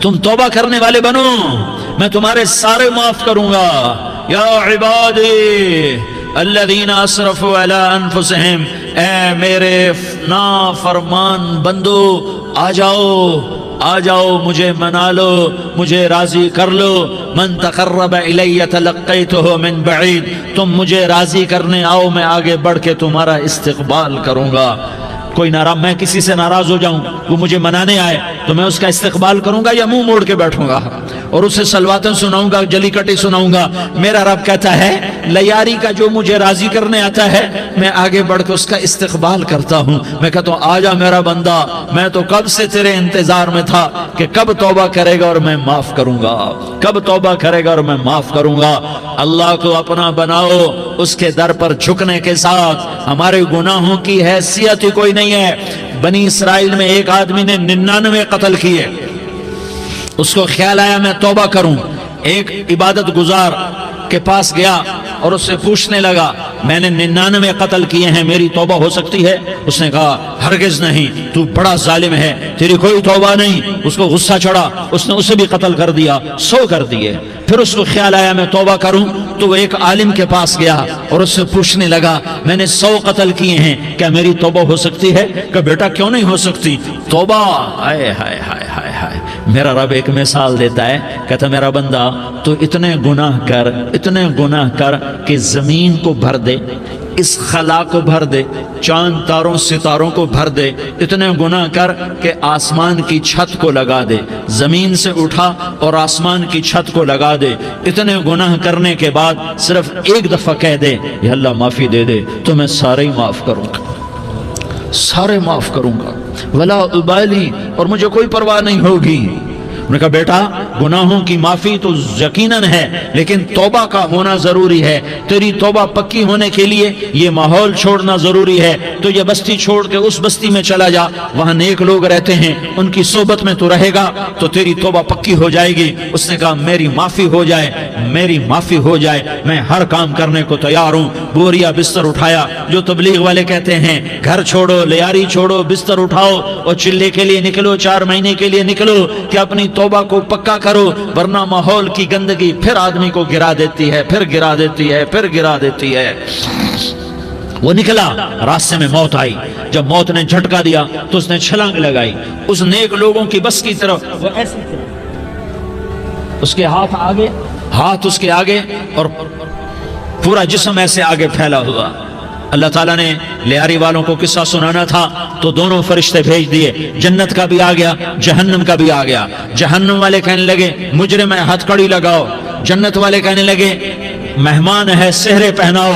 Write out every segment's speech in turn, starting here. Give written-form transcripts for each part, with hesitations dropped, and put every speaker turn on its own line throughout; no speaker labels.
تم توبہ کرنے والے بنو، میں تمہارے سارے معاف کروں گا۔ یا عبادی الذین اسرفوا علی انفسہم، اے میرے نافرمان بندو آ جاؤ مجھے منا لو، مجھے راضی کر لو۔ من تقرب الی تلقیتہ من بعید، تم مجھے راضی کرنے آؤ، میں آگے بڑھ کے تمہارا استقبال کروں گا۔ کوئی ناراض، میں کسی سے ناراض ہو جاؤں، وہ مجھے منانے آئے تو میں اس کا استقبال کروں گا یا منہ موڑ کے بیٹھوں گا اور اسے سلواتیں سناؤں گا، جلی کٹی سناؤں گا؟ میرا رب کہتا ہے لیاری کا جو مجھے راضی کرنے آتا ہے میں آگے بڑھ کے اس کا استقبال کرتا ہوں۔ میں کہتا ہوں آجا میرا بندہ، میں تو کب سے تیرے انتظار میں تھا کہ کب توبہ کرے گا اور میں معاف کروں گا، کب توبہ کرے گا اور میں معاف کروں گا۔ اللہ کو اپنا بناؤ، اس کے در پر جھکنے کے ساتھ ہمارے گناہوں کی حیثیت ہی کوئی نہیں ہے۔ بنی اسرائیل میں ایک آدمی نے 99 قتل کیے، اس کو خیال آیا میں توبہ کروں، ایک عبادت گزار کے پاس گیا اور اس سے پوچھنے لگا میں نے 99 قتل کیے ہیں، میری توبہ ہو سکتی ہے؟ اس نے کہا ہرگز نہیں، تو بڑا ظالم ہے، تیری کوئی توبہ نہیں۔ اس کو غصہ چڑھا، اس نے اسے بھی قتل کر دیا، 100 کر دیے۔ پھر اس کو خیال آیا میں توبہ کروں تو وہ ایک عالم کے پاس گیا اور اس سے پوچھنے لگا میں نے 100 قتل کیے ہیں، کیا میری توبہ ہو سکتی ہے؟ کہ بیٹا کیوں نہیں ہو سکتی توبہ؟ ہائے ہائے ہائے ہائے ہائے، میرا رب ایک مثال دیتا ہے، کہتا میرا بندہ تو اتنے گناہ کر کہ زمین کو بھر دے، اس خلا کو بھر دے، چاند تاروں ستاروں کو بھر دے، اتنے گناہ کر کہ آسمان کی چھت کو لگا دے، زمین سے اٹھا اور آسمان کی چھت کو لگا دے، اتنے گناہ کرنے کے بعد صرف ایک دفعہ کہہ دے یا اللہ معافی دے دے تو میں سارے ہی معاف کروں گا، سارے معاف کروں گا، ولا ابالی، اور مجھے کوئی پرواہ نہیں ہوگی۔ انہوں نے کہا بیٹا گناہوں کی معافی تو یقیناً ہے لیکن توبہ کا ہونا ضروری ہے، تیری توبہ پکی ہونے کے لیے یہ ماحول چھوڑنا ضروری ہے، تو یہ بستی چھوڑ کے اس بستی میں چلا جا، وہاں نیک لوگ رہتے ہیں، ان کی صحبت میں تو رہے گا تو تیری توبہ پکی ہو جائے گی۔ اس نے کہا میری معافی ہو جائے، میری معافی ہو جائے، میں ہر کام کرنے کو تیار ہوں۔ بوریا بستر اٹھایا، جو تبلیغ والے کہتے ہیں گھر چھوڑو، لیاری چھوڑو، بستر اٹھاؤ اور چلے کے لیے نکلو، 4 مہینے کے لیے نکلو کہ اپنی توبہ کو پکا کرو، ورنہ ماحول کی گندگی پھر آدمی کو گرا دیتی ہے، پھر گرا دیتی ہے، پھر گرا دیتی ہے۔ وہ نکلا، راستے میں موت آئی، جب موت نے جھٹکا دیا تو اس نے چھلانگ لگائی اس نیک لوگوں کی بس کی طرف، وہ ایسی طرف اس کے ہاتھ اس کے آگے اور پورا جسم ایسے آگے پھیلا ہوا۔ اللہ تعالیٰ نے لیاری والوں کو قصہ سنانا تھا تو دونوں فرشتے بھیج دیے، جنت کا بھی آ گیا، جہنم کا بھی آ گیا۔ جہنم والے کہنے لگے مجرم ہے ہتھ کڑی لگاؤ، جنت والے کہنے لگے مہمان ہے سہرے پہناؤ۔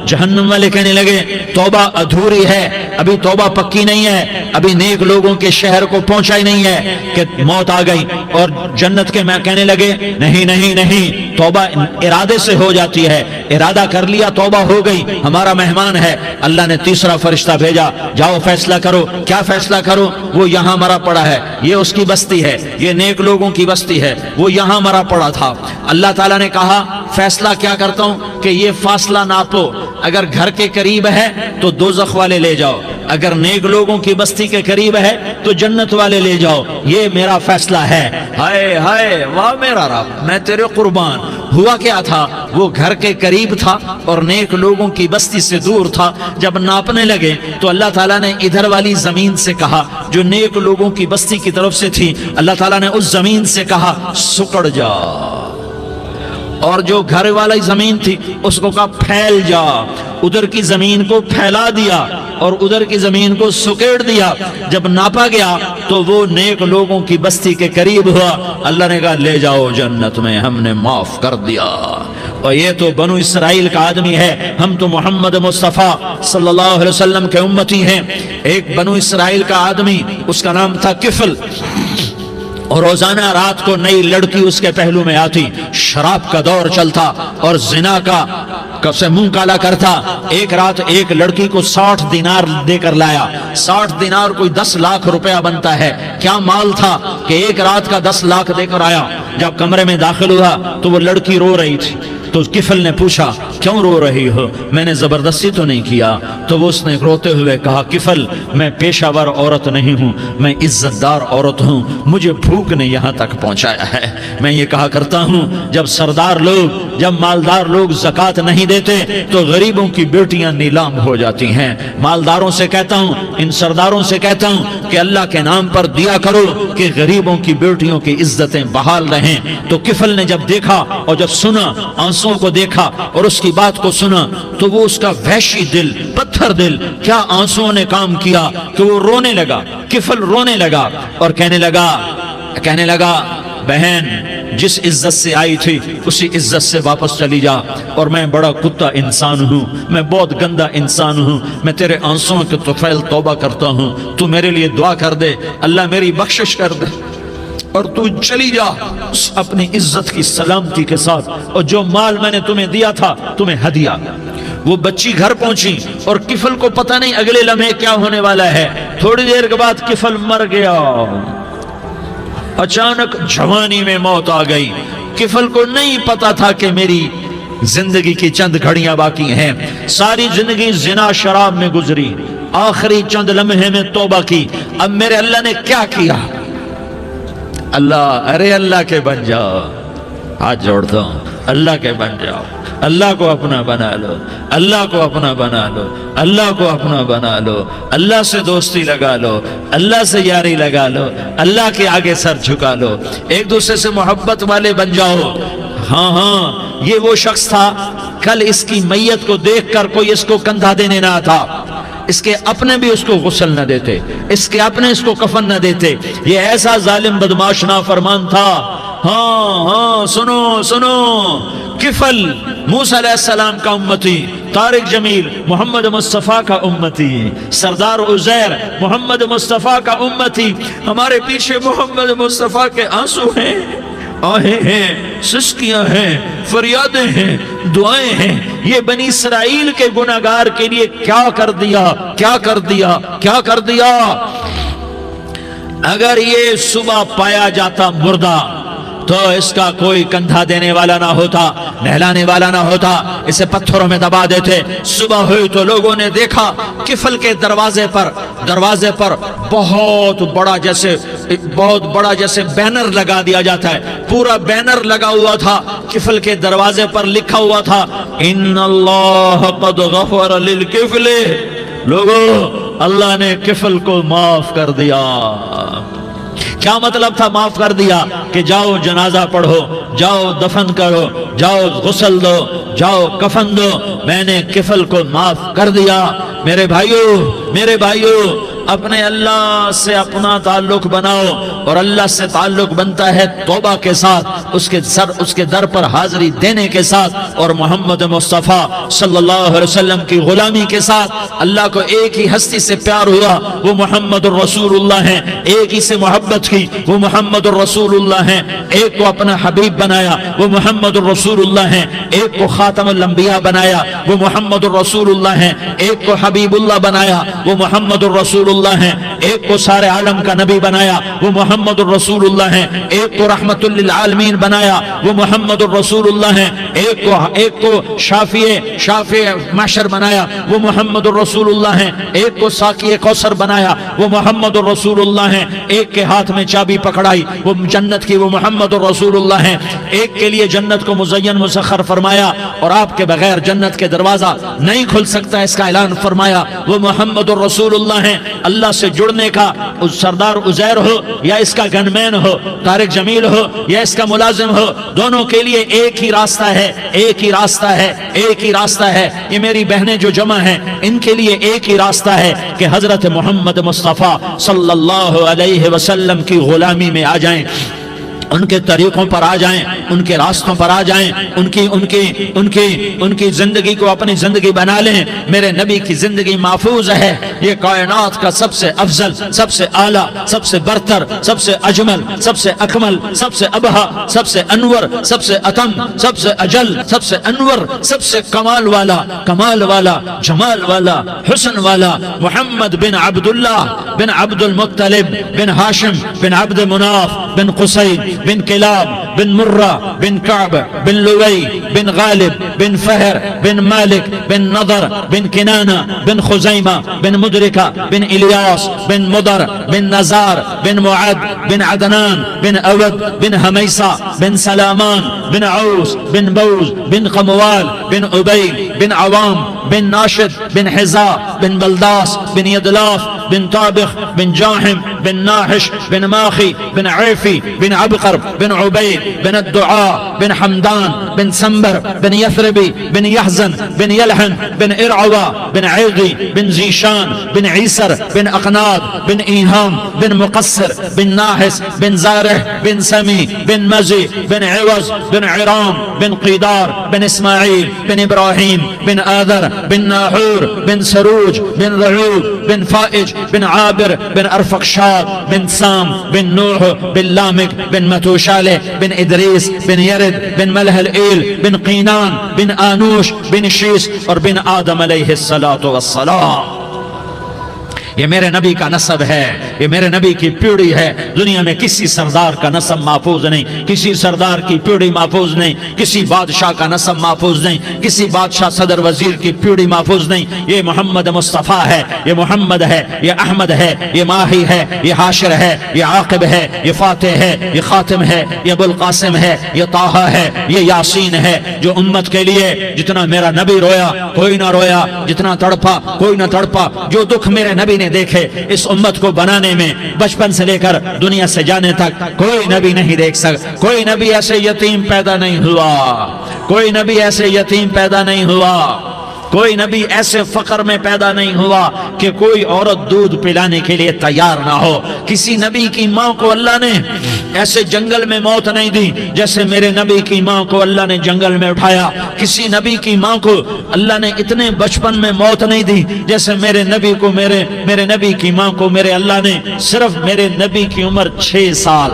جہنم والے کہنے لگے توبہ ادھوری ہے، ابھی توبہ پکی نہیں ہے، ابھی نیک لوگوں کے شہر کو پہنچا ہی نہیں ہے کہ موت آ گئی۔ اور جنت کے میں کہنے لگے نہیں نہیں نہیں، توبہ ارادے سے ہو جاتی ہے، ارادہ کر لیا توبہ ہو گئی، ہمارا مہمان ہے۔ اللہ نے تیسرا فرشتہ بھیجا، جاؤ فیصلہ کرو۔ کیا فیصلہ کرو؟ وہ یہاں مرا پڑا ہے، یہ اس کی بستی ہے، یہ نیک لوگوں کی بستی ہے، وہ یہاں مرا پڑا تھا۔ اللہ تعالیٰ نے کہا فیصلہ کیا کرتا ہوں کہ یہ فاصلہ ناپو، اگر گھر کے قریب ہے تو دوزخ والے لے جاؤ، اگر نیک لوگوں کی بستی کے قریب ہے تو جنت والے لے جاؤ، یہ میرا فیصلہ ہے۔ ہائے ہائے واہ میرا رب، میں تیرے قربان۔ ہوا کیا تھا؟ وہ گھر کے قریب تھا اور نیک لوگوں کی بستی سے دور تھا۔ جب ناپنے لگے تو اللہ تعالیٰ نے ادھر والی زمین سے کہا جو نیک لوگوں کی بستی کی طرف سے تھی، اللہ تعالیٰ نے اس زمین سے کہا سکڑ جا، اور جو گھر والی زمین تھی اس کو کہا پھیل جا۔ ادھر کی زمین کو پھیلا دیا اور ادھر کی زمین کو سکیڑ دیا۔ جب ناپا گیا تو وہ نیک لوگوں کی بستی کے قریب ہوا۔ اللہ نے کہا لے جاؤ جنت میں، ہم نے معاف کر دیا۔ اور یہ تو بنو اسرائیل کا آدمی ہے، ہم تو محمد مصطفیٰ صلی اللہ علیہ وسلم کے امتی ہیں۔ ایک بنو اسرائیل کا آدمی، اس کا نام تھا کفل، اور روزانہ رات کو نئی لڑکی اس کے پہلو میں آتی، شراب کا دور چلتا اور زنا کا سے منہ کالا کرتا۔ ایک رات ایک لڑکی کو 60 دینار دے کر لایا۔ 60 دینار کوئی 10 لاکھ روپیہ بنتا ہے۔ کیا مال تھا کہ ایک رات کا 10 لاکھ دے کر آیا۔ جب کمرے میں داخل ہوا تو وہ لڑکی رو رہی تھی، تو کفل نے پوچھا کیوں رو رہی ہو؟ میں نے زبردستی تو نہیں کیا۔ تو وہ اس نے روتے ہوئے کہا کفل میں پیشہ ور عورت نہیں ہوں، میں عزت دار عورت ہوں، مجھے بھوک نے یہاں تک پہنچایا ہے۔ میں یہ کہا کرتا ہوں جب سردار لوگ، جب مالدار لوگ زکوٰۃ نہیں دیتے تو غریبوں کی بیٹیاں نیلام ہو جاتی ہیں۔ مالداروں سے کہتا ہوں، ان سرداروں سے کہتا ہوں کہ اللہ کے نام پر دیا کرو کہ غریبوں کی بیٹیوں کی عزتیں بحال رہیں۔ تو کفل نے جب دیکھا اور جب سنا، آنسوں کو دیکھا اور اس کی بات کو سنا، تو وہ اس کا وحشی دل، پتھر دل، کیا آنسوں نے کام کیا کہ وہ رونے لگا۔ کفل رونے لگا اور کہنے لگا بہن جس عزت سے آئی تھی اسی عزت سے واپس چلی جا، اور میں بڑا کتا انسان ہوں، میں بہت گندا انسان ہوں، میں تیرے آنسوں کے طفیل توبہ کرتا ہوں، تو میرے لیے دعا کر دے، اللہ میری بخشش کر دے، اور تو چلی جا اپنی عزت کی سلامتی کے ساتھ، اور جو مال میں نے تمہیں دیا تھا تمہیں ہدیہ۔ وہ بچی گھر پہنچی اور کفل کو پتہ نہیں اگلے لمحے کیا ہونے والا ہے۔ تھوڑی دیر کے بعد کفل مر گیا، اچانک جوانی میں موت آ گئی۔ کفل کو نہیں پتا تھا کہ میری زندگی کی چند گھڑیاں باقی ہیں، ساری زندگی زنا شراب میں گزری، آخری چند لمحے میں توبہ کی، اب میرے اللہ نے کیا کیا؟ اللہ کے بن جاؤ، ہاتھ جوڑتا ہوں، اللہ کے بن جاؤ، اللہ کو اپنا بنا لو، اللہ کو اپنا بنا لو، اللہ کو اپنا بنا لو، اللہ سے دوستی لگا لو، اللہ سے یاری لگا لو، اللہ کے آگے سر جھکا لو، ایک دوسرے سے محبت والے بن جاؤ۔ ہاں یہ وہ شخص تھا، کل اس کی میت کو دیکھ کر کوئی اس کو کندھا دینے نہ تھا، اس کے اپنے بھی اس کو غسل نہ دیتے، اس کے اپنے اس کو کفن نہ دیتے، یہ ایسا ظالم بدماش نافرمان تھا۔ ہاں سنو، کفل موسیٰ علیہ السلام کا امتی، طارق جمیل محمد مصطفیٰ کا امتی، سردار عزیر محمد مصطفیٰ کا امتی، ہمارے پیچھے محمد مصطفیٰ کے آنسو ہیں، آہیں ہیں، سسکیاں ہیں، فریادیں ہیں، دعائیں ہیں۔ یہ بنی اسرائیل کے گناہگار کے لیے کیا کر دیا۔ اگر یہ صبح پایا جاتا مردہ تو اس کا کوئی کندھا دینے والا نہ ہوتا، نہلانے والا نہ ہوتا، اسے پتھروں میں دبا دیتے۔ صبح ہوئی تو لوگوں نے دیکھا کفل کے دروازے پر بہت بڑا جیسے بینر لگا دیا جاتا ہے، پورا بینر لگا ہوا تھا، کفل کے دروازے پر لکھا ہوا تھا ان اللہ قد غفر للکفل، لوگو اللہ نے کفل کو معاف کر دیا۔ کیا مطلب تھا معاف کر دیا؟ کہ جاؤ جنازہ پڑھو، جاؤ دفن کرو، جاؤ غسل دو، جاؤ کفن دو، میں نے کفل کو معاف کر دیا۔ میرے بھائیو اپنے اللہ سے اپنا تعلق بناؤ، اور اللہ سے تعلق بنتا ہے توبہ کے ساتھ، اس کے در پر حاضری دینے کے ساتھ، اور محمد مصطفیٰ صلی اللہ علیہ وسلم کی غلامی کے ساتھ۔ اللہ کو ایک ہی ہستی سے پیار ہوا، وہ محمد الرسول اللہ ہیں، ایک ہی سے محبت کی، وہ محمد الرسول اللہ ہیں، ایک کو اپنا حبیب بنایا، وہ محمد الرسول اللہ ہیں، ایک کو خاتم الانبیاء بنایا، وہ محمد الرسول اللہ ہیں، ایک کو حبیب اللہ بنایا، وہ محمد الرسول اللہ ہیں، ایک کو سارے عالم کا نبی بنایا، وہ محمد الرسول اللہ ہیں، ایک کو رحمت للعالمین بنایا، وہ محمد الرسول اللہ ہیں، ایک کو شافع محشر بنایا، وہ محمد الرسول اللہ ہیں، ایک کو ساقی کوثر بنایا، وہ محمد الرسول اللہ ہیں، ایک کے ہاتھ میں چابی پکڑائی وہ جنت کی، وہ محمد الرسول اللہ ہیں، ایک کے لیے جنت کو مزین مسخر فرمایا، اور آپ کے بغیر جنت کے دروازہ نہیں کھل سکتا اس کا اعلان فرمایا، وہ محمد الرسول اللہ ہیں۔ اللہ سے جڑنے کا سردار عزیر ہو یا اس کا گنمین ہو، طارق جمیل ہو یا اس کا ملازم ہو، دونوں کے لیے ایک ہی راستہ ہے۔ یہ میری بہنیں جو جمع ہیں ان کے لیے ایک ہی راستہ ہے کہ حضرت محمد مصطفیٰ صلی اللہ علیہ وسلم کی غلامی میں آ جائیں، ان کے طریقوں پر آ جائیں، ان کے راستوں پر آ جائیں، ان کی زندگی کو اپنی زندگی بنا لیں۔ میرے نبی کی زندگی محفوظ ہے، یہ کائنات کا سب سے افضل، سب سے اعلیٰ، سب سے برتر، سب سے اجمل، سب سے اکمل، سب سے ابہا، سب سے انور، سب سے اتم، سب سے اجل، سب سے انور، سب سے کمال والا، جمال والا، حسن والا، محمد بن عبداللہ بن عبد المطلب بن ہاشم بن عبد مناف بن قصی بن کلاب بن مرہ بن کعب بن لوی بن غالب بن فہر بن مالک بن نضر بن کنانہ بن خزیمہ بن مدرکہ بن الیاس بن مدر بن نزار بن معد بن عدنان بن اود بن حمیسہ بن سلامان بن عوس بن بوز بن قموال بن عبید بن عوام بن ناشد بن حزا بن بلداس بن یدلاف بن طابخ بن جاحم بن ناحش بن ماخی بن عیفی بن عبقر بن عبید بن الدعاء بن حمدان بن سنبر بن یثربی بن یحزن بن یلحن بن ارعوا بن عیغی بن زیشان بن عیسر بن اقناد بن ایہام بن مقصر بن ناحس بن زارح بن سمی بن مزی بن عوض بن عرام بن قیدار بن اسماعیل بن ابراہیم بن آذر بن ناحور بن سروج بن رعود بن فائج بن عابر بن ارفقشاد بن سام بن نوح بن لامک بن متوشالہ بن ادریس بن یرد بن ملح الایل بن قینان بن آنوش بن شیس اور بن آدم علیہ السلام۔ یہ میرے نبی کا نسب ہے، یہ میرے نبی کی پیڑھی ہے۔ دنیا میں کسی سردار کا نسب محفوظ نہیں، کسی سردار کی پیڑھی محفوظ نہیں، کسی بادشاہ کا نسب محفوظ نہیں، کسی بادشاہ صدر وزیر کی پیڑھی محفوظ نہیں۔ یہ محمد مصطفیٰ ہے، یہ محمد ہے، یہ احمد ہے، یہ ماہی ہے، یہ حاشر ہے، یہ عاقب ہے، یہ فاتح ہے، یہ خاتم ہے، یہ ابو القاسم ہے، یہ طٰہٰ ہے، یہ یاسین ہے۔ جو امت کے لیے جتنا میرا نبی رویا کوئی نہ رویا، جتنا تڑپا کوئی نہ تڑپا، جو دکھ میرے نبی نے دیکھے اس امت کو بنانے میں، بچپن سے لے کر دنیا سے جانے تک کوئی نبی نہیں دیکھ سکتا۔ کوئی نبی ایسے یتیم پیدا نہیں ہوا، کوئی نبی ایسے یتیم پیدا نہیں ہوا، کوئی نبی ایسے فقر میں پیدا نہیں ہوا کہ کوئی عورت دودھ پلانے کے لیے تیار نہ ہو۔ کسی نبی کی ماں کو اللہ نے ایسے جنگل میں موت نہیں دی جیسے میرے نبی کی ماں کو اللہ نے جنگل میں اٹھایا۔ کسی نبی کی ماں کو اللہ نے اتنے بچپن میں موت نہیں دی جیسے میرے نبی کو میرے نبی کی ماں کو میرے اللہ نے صرف میرے نبی کی عمر 6 سال،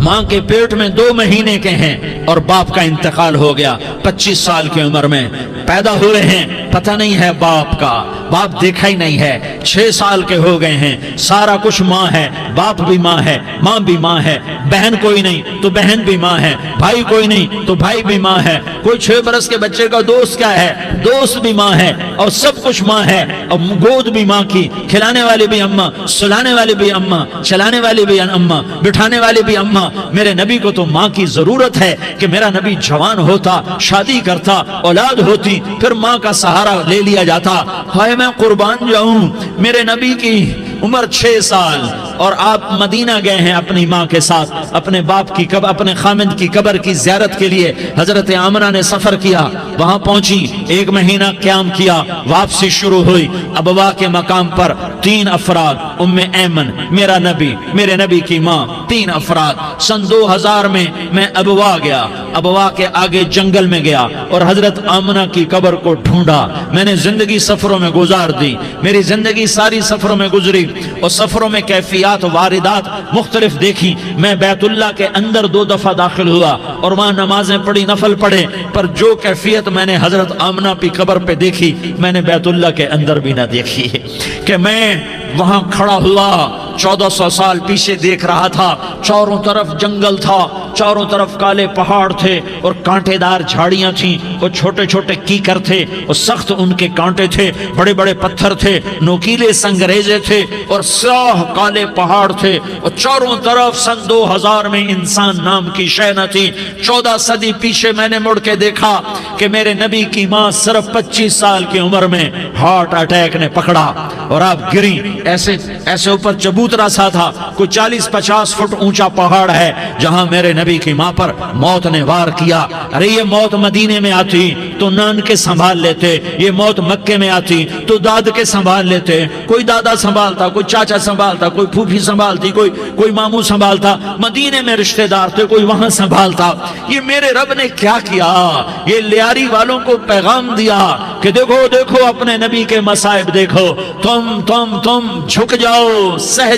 ماں کے پیٹ میں 2 مہینے کے ہیں اور باپ کا انتقال ہو گیا 25 سال کی عمر میں پیدا ہوئے ہیں، پتہ نہیں ہے باپ کا، باپ دیکھا ہی نہیں ہے، 6 سال کے ہو گئے ہیں، سارا کچھ ماں ہے، باپ بھی ماں ہے، ماں بھی ماں ہے، بہن کوئی نہیں تو بہن بھی ماں ہے، بھائی کوئی نہیں تو بھائی بھی ماں ہے، کوئی 6 برس کے بچے کا دوست کیا ہے، دوست بھی ماں ہے، اور سب کچھ ماں ہے، اور گود بھی ماں کی، کھلانے والی بھی اماں، سلانے والی بھی اماں، چلانے والی بھی اماں، بٹھانے والی بھی اماں۔ میرے نبی کو تو ماں کی ضرورت ہے کہ میرا نبی جوان ہوتا، شادی کرتا، اولاد ہوتی، پھر ماں کا سہارا لے لیا جاتا۔ ہائے میں قربان جاؤں، میرے نبی کی عمر 6 سال اور آپ مدینہ گئے ہیں اپنی ماں کے ساتھ، اپنے باپ کی اپنے خامند کی قبر کی زیارت کے لیے حضرت آمنہ نے سفر کیا، وہاں پہنچی، 1 مہینہ قیام کیا، واپسی شروع ہوئی۔ ابوا کے مقام پر 3 افراد، ام ایمن، میرا نبی، میرے نبی کی ماں، 3 افراد۔ سن 2000 میں ابوا گیا، ابوا کے آگے جنگل میں گیا اور حضرت آمنہ کی قبر کو ڈھونڈا۔ میں نے زندگی سفروں میں گزار دی، میری زندگی ساری سفروں میں گزری اور سفروں میں کیفیات واردات مختلف دیکھی۔ میں بیت اللہ کے اندر 2 دفعہ داخل ہوا اور وہاں نمازیں پڑھی، نفل پڑھے، پر جو کیفیت میں نے حضرت آمنہ کی قبر پہ دیکھی میں نے بیت اللہ کے اندر بھی نہ دیکھی، کہ میں وہاں کھڑا ہوا 1400 سال پیچھے دیکھ رہا تھا، چاروں طرف جنگل تھا، چاروں طرف کالے پہاڑ تھے اور کانٹے دار جھاڑیاں تھیں، اور چھوٹے چھوٹے کیکر تھے اور سخت ان کے کانٹے تھے، بڑے بڑے پتھر تھے، نوکیلے سنگریزے تھے اور سیاہ کالے پہاڑ تھے، اور چاروں طرف سن 2000 میں انسان نام کی شے نہ تھی۔ 14 صدی پیچھے میں نے مڑ کے دیکھا کہ میرے نبی کی ماں صرف 25 سال کی عمر میں ہارٹ اٹیک نے پکڑا اور آپ گری، ایسے اوپر چبوترا سا تھا، کوئی 40-50 فٹ اونچا پہاڑ ہے جہاں میرے نبی کی ماں پر موت نے وار کیا۔ ارے یہ موت مدینے میں آتی تو نان کے سنبھال لیتے، یہ موت مکے میں آتی تو داد کے سنبھال لیتے، کوئی دادا سنبھالتا، کوئی چاچا سنبھالتا، کوئی پھوپھی سنبھالتی، کوئی ماموں سنبھالتا، مدینے میں رشتہ دار تھے کوئی وہاں سنبھالتا۔ یہ میرے رب نے کیا کیا؟ یہ لیاری والوں کو پیغام دیا کہ دیکھو دیکھو اپنے نبی کے مصائب دیکھو، تم جھک جاؤ، سہ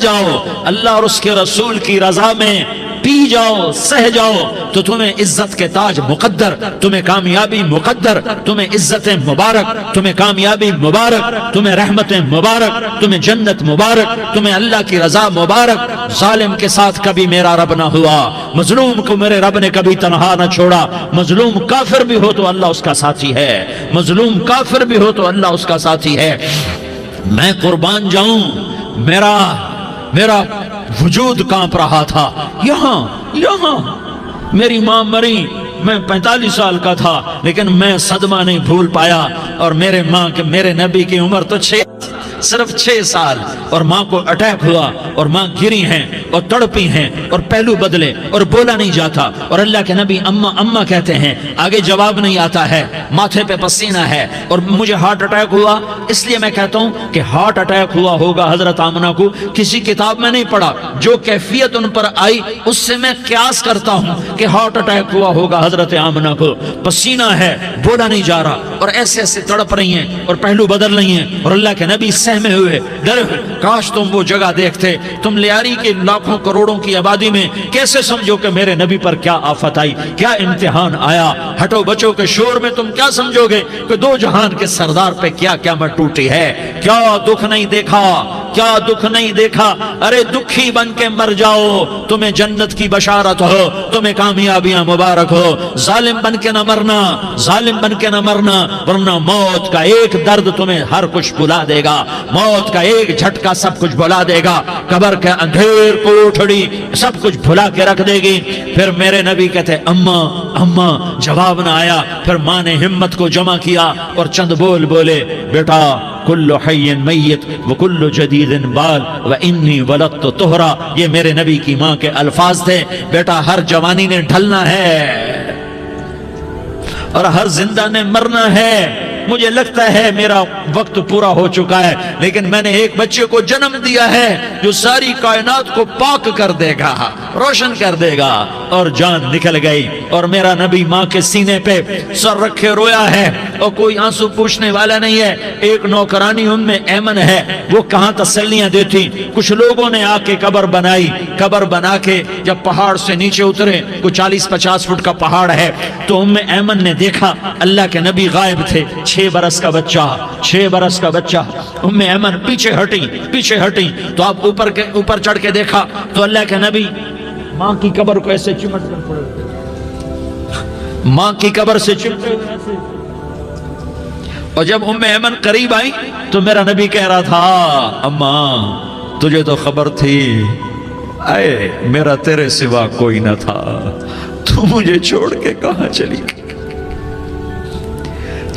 جاؤ، اللہ اور اس کے رسول کی رضا میں پی جاؤ سہ جاؤ تو تمہیں عزت کے تاج مقدر، تمہیں کامیابی مقدر، تمہیں عزتیں مبارک، تمہیں کامیابی مبارک، تمہیں رحمتیں مبارک، تمہیں جنت مبارک، تمہیں اللہ کی رضا مبارک۔ ظالم کے ساتھ کبھی میرا رب نہ ہوا، مظلوم کو میرے رب نے کبھی تنہا نہ چھوڑا۔ مظلوم کافر بھی ہو تو اللہ اس کا ساتھی ہے، مظلوم کافر بھی ہو تو اللہ اس کا ساتھی ہے۔ میں قربان جاؤں، میرا وجود کانپ رہا تھا۔ یہاں میری ماں مری، میں 45 سال کا تھا، لیکن میں صدمہ نہیں بھول پایا۔ اور میرے نبی کی عمر تو صرف 6 سال، اور ماں کو اٹیک ہوا اور ماں گری ہیں اور تڑپی ہیں اور پہلو بدلے اور بولا نہیں جاتا، اور اللہ کے نبی اماں اماں کہتے ہیں، آگے جواب نہیں آتا ہے، ماتھے پہ پسینہ ہے، اور مجھے ہارٹ اٹیک ہوا۔ اس لیے میں کہتا ہوں کہ ہارٹ اٹیک ہوا ہوگا حضرت آمنہ کو، کسی کتاب میں نہیں پڑھا، جو کیفیت ان پر آئی اس سے میں قیاس کرتا ہوں کہ ہارٹ اٹیک ہوا ہوگا حضرت آمنہ کو۔ پسینہ ہے، بولا نہیں جا رہا، اور ایسے ایسے تڑپ رہی ہیں اور پہلو بدل رہی ہیں، اور اللہ کے نبی سہمے ہوئے ڈرے ہوئے۔ کاش تم وہ جگہ دیکھتے، تم لیاری کے لاکھوں کروڑوں کی آبادی میں کیسے سمجھو کہ میرے نبی پر کیا آفت آئی، کیا امتحان آیا۔ ہٹو بچوں کے شور میں تم کیا سمجھو گے کہ دو جہان کے سردار پہ کیا قیامت ٹوٹی ہے۔ کیا دکھ نہیں دیکھا، کیا دکھ نہیں دیکھا۔ ارے دکھی بن کے مر جاؤ، تمہیں جنت کی بشارت ہو، تمہیں کامیابیاں مبارک ہو۔ ظالم بن کے نہ مرنا، ظالم بن کے نہ مرنا، ورنہ موت کا ایک درد تمہیں ہر کچھ بلا دے گا، موت کا ایک جھٹکا سب کچھ بھلا دے گا، قبر کے اندھیر کوٹھڑی سب کچھ بھلا کے رکھ دے گی۔ پھر میرے نبی کہتے اماں اماں، جواب نہ آیا۔ پھر ماں نے ہمت کو جمع کیا اور چند بول بولے، بیٹا کل حی میت وکل جدید بال وانی ولدت طہرا۔ یہ میرے نبی کی ماں کے الفاظ تھے، بیٹا ہر جوانی نے ڈھلنا ہے اور ہر زندہ نے مرنا ہے۔ مجھے لگتا ہے میرا وقت پورا ہو چکا ہے، لیکن میں نے ایک بچے کو جنم دیا ہے جو ساری کائنات کو پاک کر دے گا، روشن کر دے گا۔ اور جان نکل گئی، اور میرا نبی ماں کے سینے پہ سر رکھے رویا ہے، اور کوئی آنسو پوچھنے والا نہیں ہے۔ ایک نوکرانی ام میں ایمن ہے، وہ کہاں تسلیاں دیتی۔ کچھ لوگوں نے آ کے قبر بنائی، قبر بنا کے جب پہاڑ سے نیچے اترے، کوئی 40-50 فٹ کا پہاڑ ہے، تو ام ایمن نے دیکھا اللہ کے نبی غائب تھے، 6 برس کا بچہ، 6 برس کا بچہ۔ ام ایمن پیچھے ہٹی تو آپ اوپر چڑھ کے دیکھا تو اللہ کے نبی ماں کی قبر کو ایسے چمٹ کر پڑے، ماں کی قبر سے چمٹے ہوئے ایسے۔ اور جب ام ایمن قریب آئی تو میرا نبی کہہ رہا تھا، اماں تجھے تو خبر تھی، اے میرا تیرے سوا کوئی نہ تھا، تو مجھے چھوڑ کے کہاں چلی گئی۔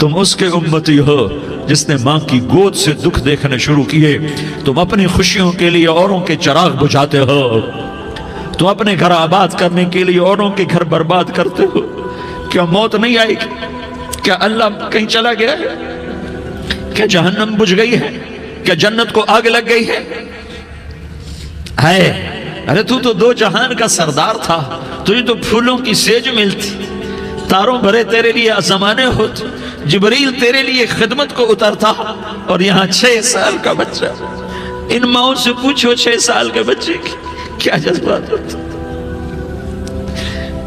تم اس کے امتی ہو جس نے ماں کی گود سے دکھ دیکھنے شروع کیے۔ تم اپنی خوشیوں کے لیے اوروں کے چراغ بجھاتے ہو، تم اپنے گھر آباد کرنے کے لیے اوروں کے گھر برباد کرتے ہو۔ کیا موت نہیں آئے گی؟ کیا اللہ کہیں چلا گیا ہے؟ کیا جہنم بجھ گئی ہے؟ کیا جنت کو آگ لگ گئی ہے؟ ارے تو 2 جہان کا سردار تھا، تجھے تو پھولوں کی سیج ملتی، تاروں بھرے تیرے لیے زمانے ہوتے، جبریل تیرے لیے خدمت کو اترتا، اور یہاں 6 سال کا بچہ۔ ان ماؤں سے پوچھو 6 سال کے بچے کی کیا جذبات ہوتے۔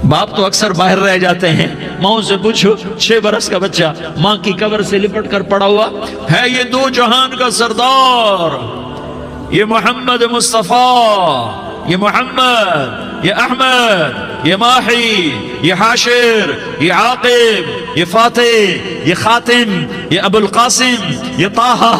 باپ تو اکثر باہر رہ جاتے ہیں، ماؤں سے پوچھو 6 برس کا بچہ ماں کی قبر سے لپٹ کر پڑا ہوا ہے۔ یہ 2 جہان کا سردار، یہ محمد مصطفیٰ، یہ محمد، یہ احمد، یہ ماہی، یہ حاشر، یہ عاقب، یہ فاتح، یہ خاتم، یہ ابو القاسم، یہ طٰہٰ،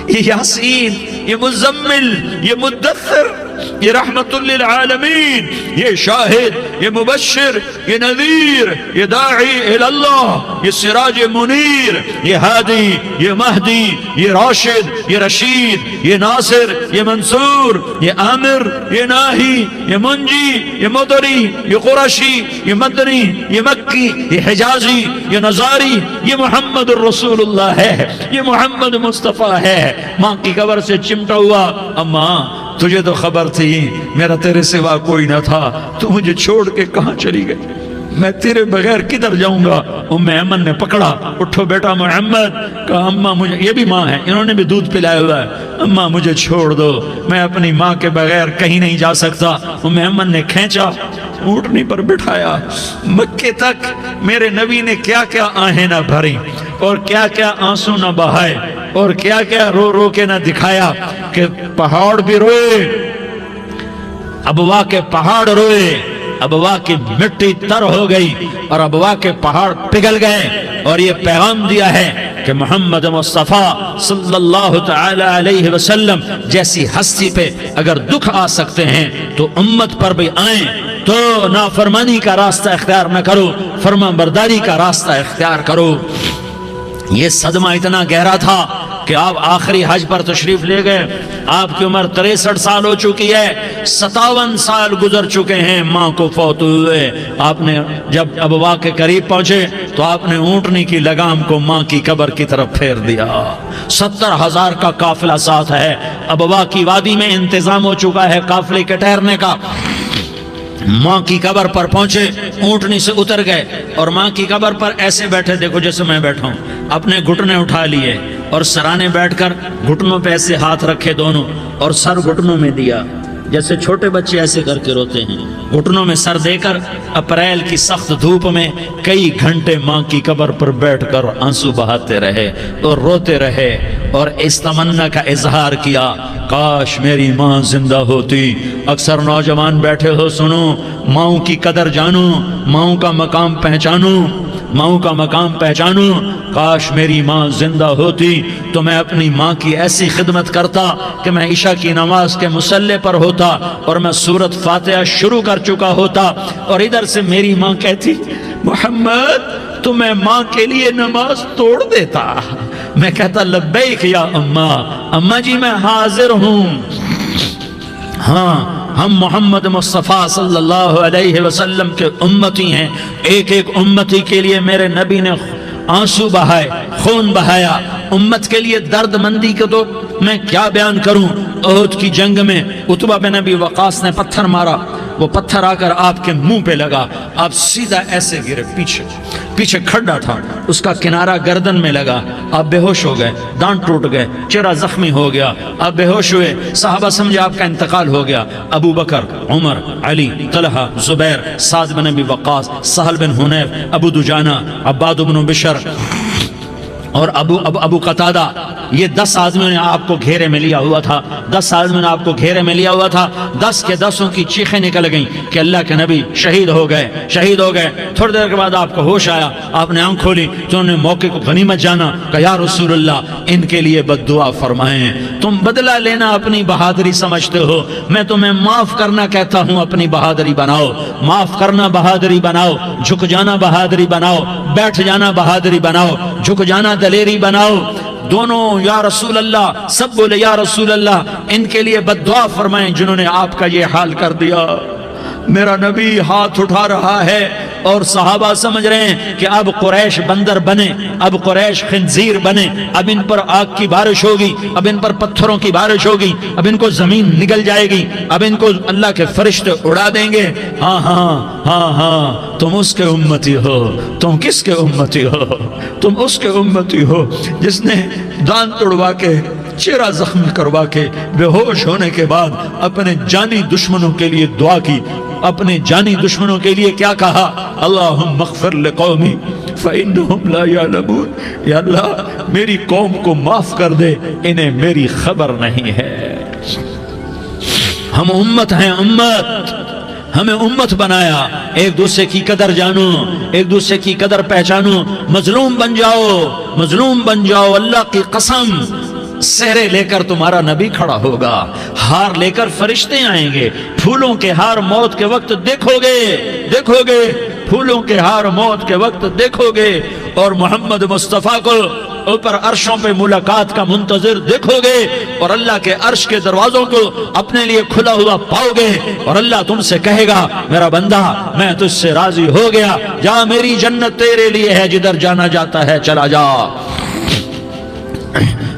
یہ یاسین، یہ مزمل، یہ مدثر، یہ رحمت للعالمین، یہ شاہد، یہ مبشر، یہ نذیر، یہ داعی اللہ، یہ سراج منیر، یہ ہادی، یہ مہدی، یہ راشد، یہ رشید، یہ ناصر، یہ منصور، یہ عامر، یہ ناہی، یہ منجی، یہ مدری، یہ قرشی، یہ مدنی، یہ مکی، یہ حجازی، یہ نظاری، یہ محمد الرسول اللہ ہے، یہ محمد مصطفیٰ ہے۔ ماں کی قبر سے چمٹا ہوا، اماں تجھے تو خبر تھی میرا تیرے سوا کوئی نہ تھا، تو مجھے چھوڑ کے کہاں چلی گئی۔ میں تیرے بغیر کدھر جاؤں گا؟ ام ایمن نے پکڑا، اٹھو بیٹا محمد، کہا اماں مجھے، یہ بھی ماں ہے، انہوں نے بھی دودھ پلایا ہوا ہے، اماں مجھے چھوڑ دو، میں اپنی ماں کے بغیر کہیں نہیں جا سکتا۔ ام ایمن نے کھینچا، اونٹنی پر بٹھایا، مکے تک میرے نبی نے کیا کیا آہیں نہ بھری اور کیا کیا آنسو نہ بہائے اور کیا کیا رو رو کے نہ دکھایا کہ پہاڑ بھی روئے، ابوا کے پہاڑ روئے، ابوا کی مٹی تر ہو گئی اور ابوا کے پہاڑ پگھل گئے، اور یہ پیغام دیا ہے کہ محمد مصطفیٰ صلی اللہ تعالی علیہ وسلم جیسی ہستی پہ اگر دکھ آ سکتے ہیں تو امت پر بھی آئیں، تو نافرمانی کا راستہ اختیار نہ کرو، فرما برداری کا راستہ اختیار کرو۔ یہ صدمہ اتنا گہرا تھا کہ آپ آخری حج پر تشریف لے گئے، آپ کی عمر 63 سال ہو چکی ہے، 57 سال گزر چکے ہیں ماں کو فوت ہوئے۔ آپ نے جب ابوا کے قریب پہنچے تو آپ نے اونٹنی کی لگام کو ماں کی قبر کی طرف پھیر دیا۔ 70,000 کا قافلہ ساتھ ہے، ابوا کی وادی میں انتظام ہو چکا ہے قافلے کے ٹھہرنے کا۔ ماں کی قبر پر پہنچے، اونٹنی سے اتر گئے اور ماں کی قبر پر ایسے بیٹھے، دیکھو جیسے میں بیٹھا ہوں، اپنے گھٹنے اٹھا لیے اور سرانے بیٹھ کر گھٹنوں پہ ایسے ہاتھ رکھے دونوں اور سر گھٹنوں میں دیا، جیسے چھوٹے بچے ایسے کر کے روتے ہیں، گھٹنوں میں سر دے کر اپریل کی سخت دھوپ میں کئی گھنٹے ماں کی قبر پر بیٹھ کر آنسو بہاتے رہے اور روتے رہے اور اس تمنا کا اظہار کیا، کاش میری ماں زندہ ہوتی۔ اکثر نوجوان بیٹھے ہو، سنو، ماؤں کی قدر جانو، ماؤں کا مقام پہچانو، ماؤں کا مقام پہچانو۔ کاش میری ماں زندہ ہوتی تو میں اپنی ماں کی ایسی خدمت کرتا کہ میں عشاء کی نماز کے مصلی پر ہوتا اور میں سورۃ فاتحہ شروع کر چکا ہوتا، اور ادھر سے میری ماں کہتی محمد تو میں ماں کے لیے نماز توڑ دیتا، میں کہتا لبیک یا اماں، اماں جی میں حاضر ہوں۔ ہاں، ہم محمد مصطفیٰ صلی اللہ علیہ وسلم کے امتی ہیں، ایک ایک امتی کے لیے میرے نبی نے آنسو بہائے، خون بہایا، امت کے لیے درد مندی کو تو میں کیا بیان کروں۔ احد کی جنگ میں عتبہ بن ابی وقاص نے پتھر مارا، وہ پتھر آ کر آپ کے منہ پہ لگا، آپ سیدھا ایسے گرے، پیچھے کھڈا تھا، اس کا کنارہ گردن میں لگا، آپ بے ہوش ہو گئے، دانت ٹوٹ گئے، چہرہ زخمی ہو گیا، آپ بے ہوش ہوئے، صحابہ سمجھے آپ کا انتقال ہو گیا۔ ابو بکر، عمر، علی، طلحہ، زبیر، سعد بن ابی وقاص، سہل بن حنیف، ابو دجانہ، عباد بن بشر اور ابو قتادہ، یہ 10 آدمیوں نے آپ کو گھیرے میں لیا ہوا تھا، 10 آدمیوں نے آپ کو گھیرے میں لیا ہوا تھا، 10 کے 10 کی چیخیں نکل گئیں کہ اللہ کے نبی شہید ہو گئے۔ تھوڑی دیر کے بعد آپ کو ہوش آیا، آپ نے آنکھ کھولی تو انہوں نے موقع کو غنیمت جانا کہ یا رسول اللہ ان کے لیے بد دعا فرمائیں، تم بدلہ لینا اپنی بہادری سمجھتے ہو، میں تمہیں معاف کرنا کہتا ہوں، اپنی بہادری بناؤ، معاف کرنا بہادری بناؤ، جھک جانا بہادری بناؤ، بیٹھ جانا بہادری بناؤ، جھک جانا دلیری بناؤ۔ دونوں یا رسول اللہ، سب بولے یا رسول اللہ، ان کے لیے بد دعا فرمائیں جنہوں نے آپ کا یہ حال کر دیا۔ میرا نبی ہاتھ اٹھا رہا ہے اور صحابہ سمجھ رہے ہیں کہ اب قریش بندر بنے، اب قریش خنزیر بنے، اب ان پر آگ کی بارش ہوگی، اب ان پر پتھروں کی بارش ہوگی، اب ان کو زمین نگل جائے گی، اب ان کو اللہ کے فرشتے اڑا دیں گے۔ ہاں ہاں ہاں ہاں، تم اس کے امتی ہو، تم کس کے امتی ہو؟ تم اس کے امتی ہو جس نے دانت توڑوا کے، چہرہ زخمی کروا کے، بے ہوش ہونے کے بعد اپنے جانی دشمنوں کے لیے دعا کی، اپنے جانی دشمنوں کے لیے کیا کہا؟ اللہم اغفر لقومی فإنہم لا یعلمون، یا اللہ میری قوم کو معاف کر دے، انہیں میری خبر نہیں ہے۔ ہم امت ہیں، امت، ہمیں امت بنایا، ایک دوسرے کی قدر جانو، ایک دوسرے کی قدر پہچانو، مظلوم بن جاؤ، مظلوم بن جاؤ، اللہ کی قسم سہرے لے کر تمہارا نبی کھڑا ہوگا، ہار لے کر فرشتے آئیں گے، پھولوں کے ہار موت کے وقت دیکھو گے، پھولوں کے ہار موت کے وقت دیکھو گے، اور محمد مصطفیٰ کو اوپر عرشوں پہ ملاقات کا منتظر دیکھو گے، اور اللہ کے عرش کے دروازوں کو اپنے لیے کھلا ہوا پاؤ گے، اور اللہ تم سے کہے گا میرا بندہ میں تجھ سے راضی ہو گیا، جا میری جنت تیرے لیے ہے، جدھر جانا جاتا ہے چلا جا۔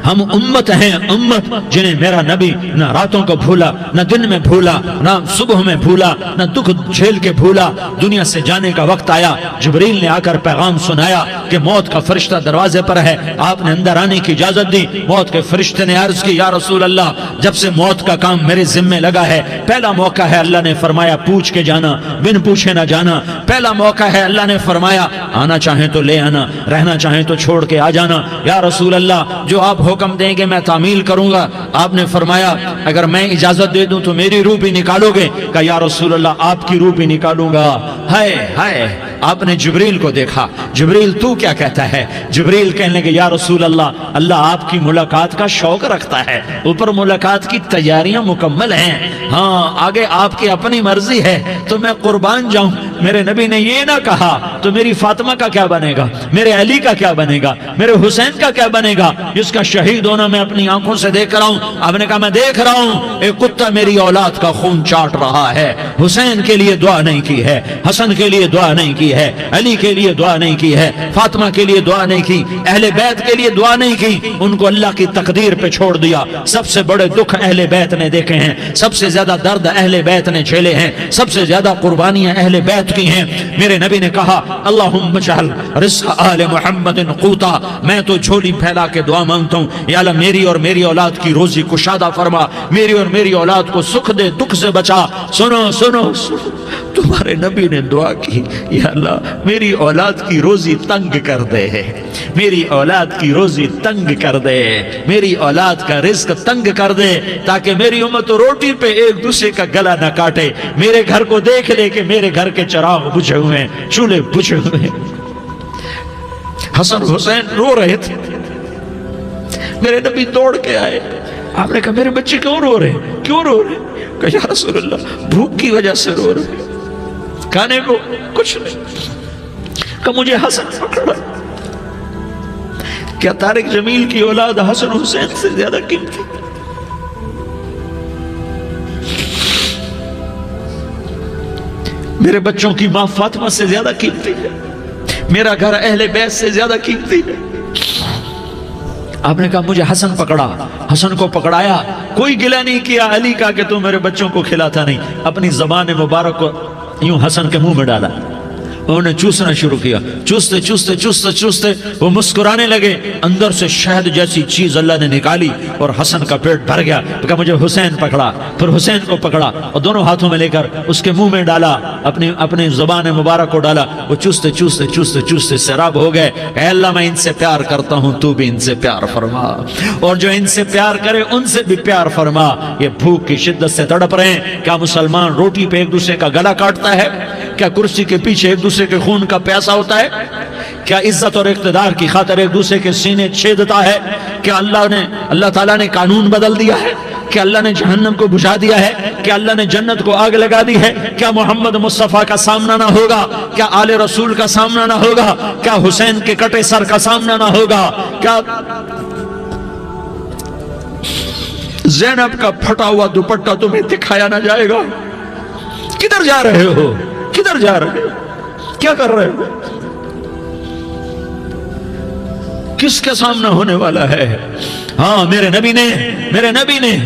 ہم امت ہیں، امت جنہیں میرا نبی نہ راتوں کو بھولا، نہ دن میں بھولا، نہ صبح میں بھولا، نہ دکھ جھیل کے بھولا۔ دنیا سے جانے کا وقت آیا، جبریل نے آ کر پیغام سنایا کہ موت کا فرشتہ دروازے پر ہے، آپ نے اندر آنے کی اجازت دی۔ موت کے فرشتے نے عرض کی، یا رسول اللہ، جب سے موت کا کام میرے ذمے لگا ہے، پہلا موقع ہے، اللہ نے فرمایا پوچھ کے جانا، بن پوچھے نہ جانا۔ پہلا موقع ہے، اللہ نے فرمایا آنا چاہیں تو لے آنا، رہنا چاہیں تو چھوڑ کے آ جانا۔ یا رسول اللہ، جو آپ حکم دیں گے میں تعمیل کروں گا۔ آپ نے فرمایا اگر میں اجازت دے دوں تو میری روح بھی نکالو گے؟ کہا یا رسول اللہ، آپ کی روح بھی نکالوں گا۔ ہائے ہائے، آپ نے جبریل کو دیکھا، جبریل تو کیا کہتا ہے؟ جبریل کہنے لگے یا رسول اللہ، اللہ آپ کی ملاقات کا شوق رکھتا ہے، اوپر ملاقات کی تیاریاں مکمل ہیں، ہاں آگے آپ کی اپنی مرضی ہے تو میں قربان جاؤں۔ میرے نبی نے یہ نہ کہا تو میری فاطمہ کا کیا بنے گا، میرے علی کا کیا بنے گا، میرے حسین کا کیا بنے گا، جس کا شہید ہونا میں اپنی آنکھوں سے دیکھ رہا ہوں۔ آپ نے کہا میں دیکھ رہا ہوں، ایک کتا میری اولاد کا خون چاٹ رہا ہے۔ حسین کے لیے دعا نہیں کی ہے، حسن کے لیے دعا نہیں کی ہے، علی کے لیے دعا نہیں کی ہے، فاطمہ کے لیے دعا نہیں کی، اہل بیت کے لیے دعا نہیں کی، ان کو اللہ کی تقدیر پہ چھوڑ دیا۔ سب سے بڑے دکھ اہل بیت نے دیکھے ہیں، سب سے زیادہ درد اہل بیت نے جھیلے ہیں، سب سے زیادہ قربانیاں اہل بیت کی ہیں۔ میرے نبی نے کہا اللہم اجعل رزق آل محمد قوتا، میں تو جھولی پھیلا کے دعا مانگتا ہوں، یا اللہ میری اور میری اولاد کی روزی کشادہ فرما، میری اور میری اولاد کو سکھ دے، دکھ سے بچا۔ سنو سنو سنو، تمہارے نبی نے دعا کی، یا اللہ میری اولاد کی روزی تنگ کر دے، میری اولاد کی روزی تنگ کر دے، میری اولاد کا رزق تنگ کر دے، تاکہ میری امت روٹی پہ ایک دوسرے کا گلا نہ کاٹے، میرے گھر کو دیکھ لے کہ میرے گھر کے چراغ بجھے ہوئے ہیں، چولہے بجھے ہوئے ہیں۔ حسن حسین رو رہے تھے، میرے نبی دوڑ کے آئے، آپ نے کہا میرے بچے کیوں رو رہے ہیں، کیوں رو رہے ہیں؟ کہا یا رسول اللہ بھوک کی وجہ سے رو رہے ہیں، کھانے کو کچھ نہیں۔ کہ مجھے حسن پکڑا۔ کیا طارق جمیل کی اولاد حسن حسین سے زیادہ قیمتی؟ میرے بچوں کی ماں فاطمہ سے زیادہ قیمتی ہے، میرا گھر اہل بیت سے زیادہ قیمتی ہے۔ آپ نے کہا مجھے حسن پکڑا، حسن کو پکڑایا، کوئی گلہ نہیں کیا علی کا کہ تو میرے بچوں کو کھلاتا نہیں، اپنی زبان مبارک کو یوں حسن کے منہ میں ڈالا، انہوں نے چوسنا شروع کیا، چوستے چوستے چوستے چوستے وہ مسکرانے لگے، اندر سے شہد جیسی چیز اللہ نے نکالی اور حسن کا پیٹ بھر گیا۔ کہا مجھے حسین پکڑا، پھر حسین کو پکڑا اور دونوں ہاتھوں میں لے کر اس کے منہ میں ڈالا، اپنی زبان مبارک کو ڈالا، وہ چوستے چوستے چوستے چوستے سیراب ہو گئے۔ اے اللہ میں ان سے پیار کرتا ہوں، تو بھی ان سے پیار فرما، اور جو ان سے پیار کرے ان سے بھی پیار فرما۔ یہ بھوک کی شدت سے تڑپ رہے ہیں، کیا مسلمان روٹی پہ ایک دوسرے کا گلا کاٹتا ہے؟ کیا کرسی کے پیچھے ایک دوسرے کے خون کا پیاسا ہوتا ہے؟ کیا عزت اور اقتدار کی خاطر ایک دوسرے کے سینے چھیدتا ہے؟ کیا اللہ تعالیٰ نے قانون بدل دیا ہے؟ کیا اللہ نے جہنم کو بجھا دیا ہے؟ کیا اللہ نے جنت کو آگ لگا دی ہے؟ کیا محمد مصطفیٰ کا سامنا نہ ہوگا؟ کیا آل رسول کا سامنا نہ ہوگا؟ کیا حسین کے کٹے سر کا سامنا نہ ہوگا؟ کیا زینب کا پھٹا ہوا دوپٹہ تمہیں دکھایا نہ جائے گا؟ کدھر جا رہے ہو؟ کدھر جا رہے ہو؟ کیا کر رہے ہو؟ کس کا سامنا ہونے والا ہے؟ ہاں میرے نبی نے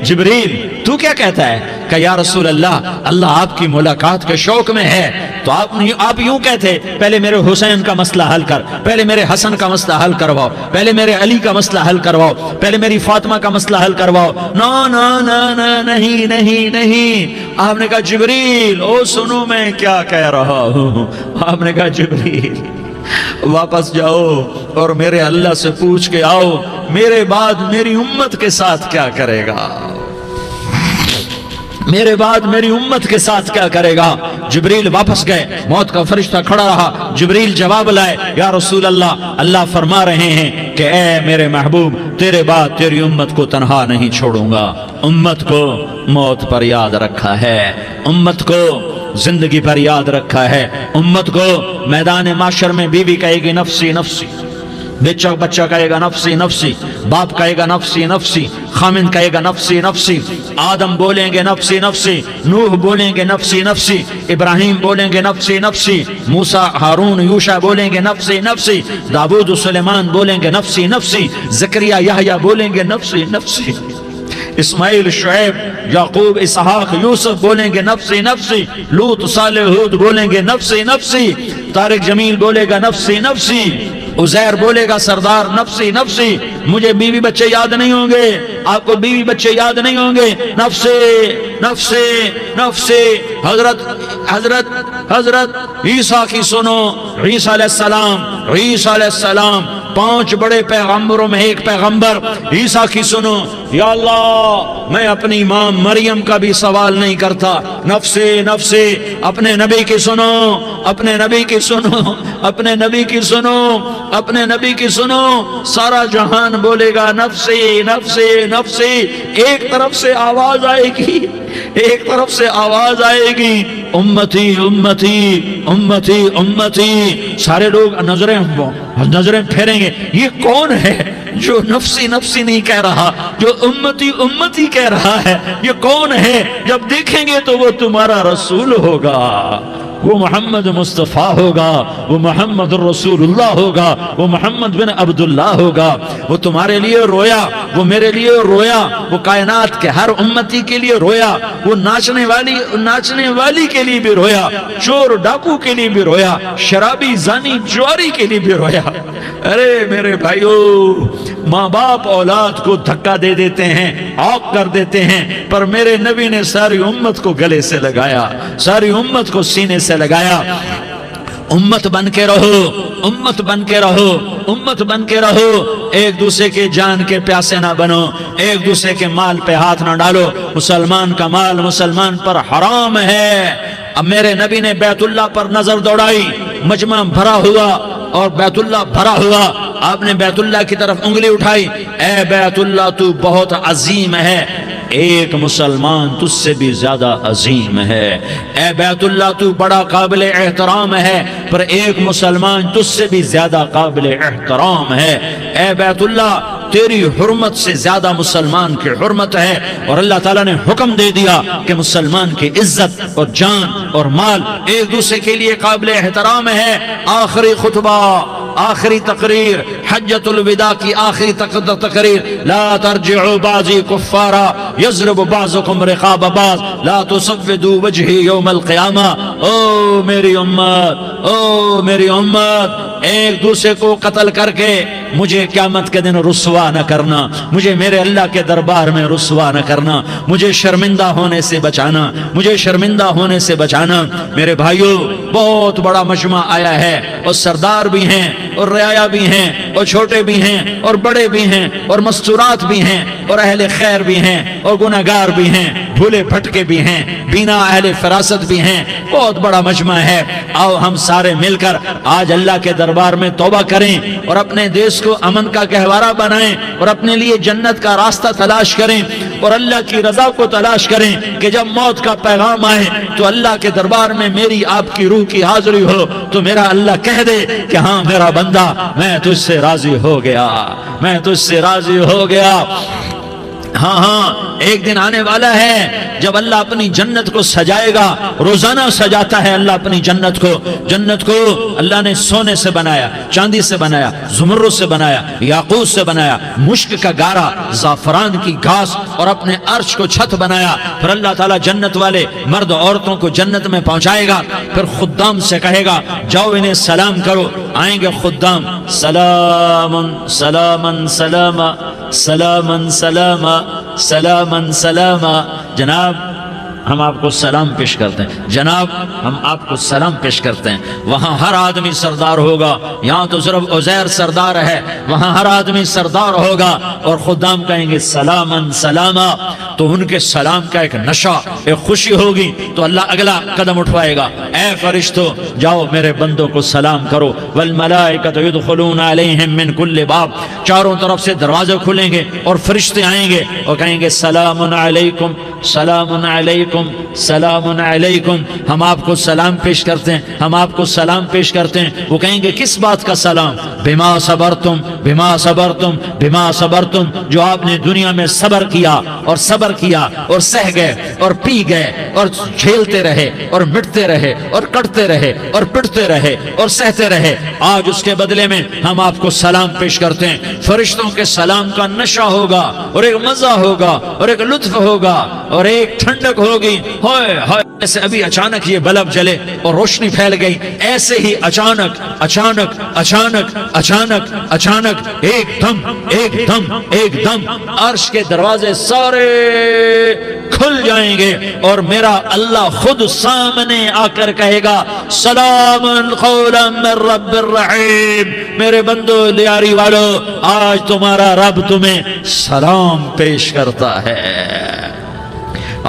جبریل تو کیا کہتا ہے؟ کہ یا رسول اللہ آپ کی ملاقات کے شوق میں ہے، تو آپ یوں کہتے پہلے میرے حسین کا مسئلہ حل کر، پہلے میرے حسن کا مسئلہ حل کرواؤ، پہلے میرے علی کا مسئلہ حل کرواؤ، پہلے میری فاطمہ کا مسئلہ حل کرواؤ۔ نہیں۔ آپ نے کہا جبریل او سنو میں کیا کہہ رہا ہوں۔ آپ نے کہا جبریل واپس جاؤ اور میرے اللہ سے پوچھ کے آؤ میرے بعد میری امت کے ساتھ کیا کرے گا، میرے بعد میری امت کے ساتھ کیا کرے گا۔ جبریل واپس گئے، موت کا فرشتہ کھڑا رہا، جبریل جواب لائے یا رسول اللہ فرما رہے ہیں کہ اے میرے محبوب تیرے بعد تیری امت کو تنہا نہیں چھوڑوں گا، امت کو موت پر یاد رکھا ہے، امت کو زندگی پر یاد رکھا ہے، امت کو میدان معاشر میں بیوی کہے گی نفسی نفسی، بچہ کہے گا نفسی نفسی، باپ کہے گا نفسی نفسی، خامن کہے گا نفسی نفسی، آدم بولیں گے نفسی نفسی، نوح بولیں گے نفسی نفسی، ابراہیم بولیں گے نفسی نفسی، موسیٰ ہارون یوشع بولیں گے نفسی نفسی، داؤد و سلیمان بولیں گے نفسی نفسی، زکریا یحییٰ بولیں گے نفسی نفسی، اسماعیل شعیب یعقوب اسحاق یوسف بولیں گے نفسی نفسی، لوط صالح ہود بولیں گے نفسی نفسی، طارق جمیل بولے گا نفسی نفسی، عزیر بولے گا سردار نفسی نفسی، مجھے بیوی بچے یاد نہیں ہوں گے، آپ کو بیوی بچے یاد نہیں ہوں گے، نفسی نفسی نفسی۔ حضرت عیسیٰ کی سنو، عیسیٰ علیہ السلام 5 بڑے پیغمبروں میں ایک پیغمبر عیسیٰ کی سنو، یا اللہ میں اپنی ماں مریم کا بھی سوال نہیں کرتا، نفسی نفسی۔ اپنے نبی کی سنو، اپنے نبی کی سنو، اپنے نبی کی سنو، اپنے نبی کی سنو، سارا جہان بولے گا نفسی نفسی نفسی۔ ایک طرف سے آواز آئے گی، ایک طرف سے آواز آئے گی، امتی امتی امتی امتی۔ سارے لوگ نظریں پھیریں گے، یہ کون ہے جو نفسی نفسی نہیں کہہ رہا، جو امتی امتی کہہ رہا ہے، یہ کون ہے؟ جب دیکھیں گے تو وہ تمہارا رسول ہوگا، وہ محمد مصطفیٰ ہوگا، وہ محمد الرسول اللہ ہوگا، وہ محمد بن عبداللہ ہوگا۔ وہ تمہارے لیے رویا، وہ میرے لیے رویا، وہ کائنات کے ہر امتی کے لیے رویا، وہ ناچنے والی کے لیے بھی رویا، چور ڈاکو کے لیے بھی رویا، شرابی زانی جواری کے لیے بھی رویا۔ ارے میرے بھائیو، ماں باپ اولاد کو دھکا دے دیتے ہیں، عوق کر دیتے ہیں، پر میرے نبی نے ساری امت کو گلے سے لگایا، ساری امت کو سینے سے لگایا۔ امت بن کے رہو، امت بن کے رہو، امت بن کے رہو، ایک دوسرے کے جان کے پیاسے نہ بنو، ایک دوسرے کے مال پہ ہاتھ نہ ڈالو۔ مسلمان کا مال مسلمان پر حرام ہے۔ اب میرے نبی نے بیت اللہ پر نظر دوڑائی، مجمع بھرا ہوا اور بیت اللہ بھرا ہوا، آپ نے بیت اللہ کی طرف انگلی اٹھائی، اے بیت اللہ تو بہت عظیم ہے، ایک مسلمان تجھ سے بھی زیادہ عظیم ہے، اے بیت اللہ تو بڑا قابل احترام ہے، پر ایک مسلمان تجھ سے بھی زیادہ قابل احترام ہے، اے بیت اللہ تیری حرمت سے زیادہ مسلمان کی حرمت ہے۔ اور اللہ تعالیٰ نے حکم دے دیا کہ مسلمان کی عزت اور جان اور مال ایک دوسرے کے لیے قابل احترام ہے۔ آخری خطبہ، آخری تقریر، حجۃ الوداع کی آخری تقریر، لا ترجعوا بعضی کفارا یضرب بعضکم رقاب بعض لا تسودوا وجہی یوم القیامہ۔ او میری امت، او میری امت، ایک دوسرے کو قتل کر کے مجھے قیامت کے دن رسوا نہ کرنا، مجھے میرے اللہ کے دربار میں رسوا نہ کرنا، مجھے شرمندہ ہونے سے بچانا، مجھے شرمندہ ہونے سے بچانا۔ میرے بھائیو، بہت بڑا مجمع آیا ہے، اور سردار بھی ہیں اور رعایا بھی ہیں اور چھوٹے بھی ہیں اور بڑے بھی ہیں اور مستورات بھی ہیں اور اہل خیر بھی ہیں اور گناہگار بھی ہیں، بھولے بھٹکے بھی ہیں، بینا اہل فراست بھی ہیں، بہت بڑا مجمع ہے۔ آؤ ہم سارے مل کر آج اللہ کے دربار میں توبہ کریں اور اپنے دیش کو امن کا گہوارہ بنائیں اور اپنے لیے جنت کا راستہ تلاش کریں اور اللہ کی رضا کو تلاش کریں کہ جب موت کا پیغام آئے تو اللہ کے دربار میں میری آپ کی روح کی حاضری ہو تو میرا اللہ کہہ دے کہ ہاں میرا بندہ، میں تجھ سے راضی ہو گیا، میں تجھ سے راضی ہو گیا۔ ہاں ہاں، ایک دن آنے والا ہے جب اللہ اپنی جنت کو سجائے گا، روزانہ سجاتا ہے اللہ اپنی جنت کو۔ جنت کو اللہ نے سونے سے بنایا، چاندی سے بنایا، زمرد سے بنایا، یاقوت سے بنایا، مشک کا گارا، زعفران کی گھاس اور اپنے عرش کو چھت بنایا۔ پھر اللہ تعالیٰ جنت والے مرد عورتوں کو جنت میں پہنچائے گا، پھر خدام سے کہے گا جاؤ انہیں سلام کرو۔ آئیں گے خدام، سلامن سلامن سلاما سلامن سلاما سلامن سلاما۔ جناب ہم آپ کو سلام پیش کرتے ہیں، جناب ہم آپ کو سلام پیش کرتے ہیں۔ وہاں ہر آدمی سردار ہوگا، یہاں تو صرف عزیر سردار ہے، وہاں ہر آدمی سردار ہوگا اور خدام کہیں گے سلامن سلاما۔ تو ان کے سلام کا ایک نشہ، ایک خوشی ہوگی، تو اللہ اگلا قدم اٹھوائے گا، اے فرشتوں جاؤ میرے بندوں کو سلام کرو۔ والملائکۃ یدخلون علیہم من کل باب، چاروں طرف سے دروازے کھلیں گے اور فرشتے آئیں گے اور کہیں گے سلام علیکم، سلام علیکم، علیکم سلام علیکم، ہم آپ کو سلام پیش کرتے ہیں، ہم آپ کو سلام پیش کرتے ہیں۔ وہ کہیں گے کس بات کا سلام؟ بما صبرتم بما صبرتم بما صبرتم، جو آپ نے دنیا میں صبر کیا اور صبر کیا اور سہ گئے اور پی گئے اور جھیلتے رہے اور مٹتے رہے اور کٹتے رہے اور پٹتے رہے اور سہتے رہے، آج اس کے بدلے میں ہم آپ کو سلام پیش کرتے ہیں۔ فرشتوں کے سلام کا نشہ ہوگا اور ایک مزہ ہوگا اور ایک لطف ہوگا اور ایک ٹھنڈک ہوگی۔ ہوئے ہوئے، ایسے ابھی اچانک یہ بلب جلے اور روشنی پھیل گئی، ایسے ہی اچانک اچانک اچانک اچانک اچانک ایک دم ایک دم ایک دم عرش کے دروازے سارے کھل جائیں گے اور میرا اللہ خود سامنے آ کر کہے گا سلام قولا من رب الرحیم، میرے بندو لیاری والو، آج تمہارا رب تمہیں سلام پیش کرتا ہے،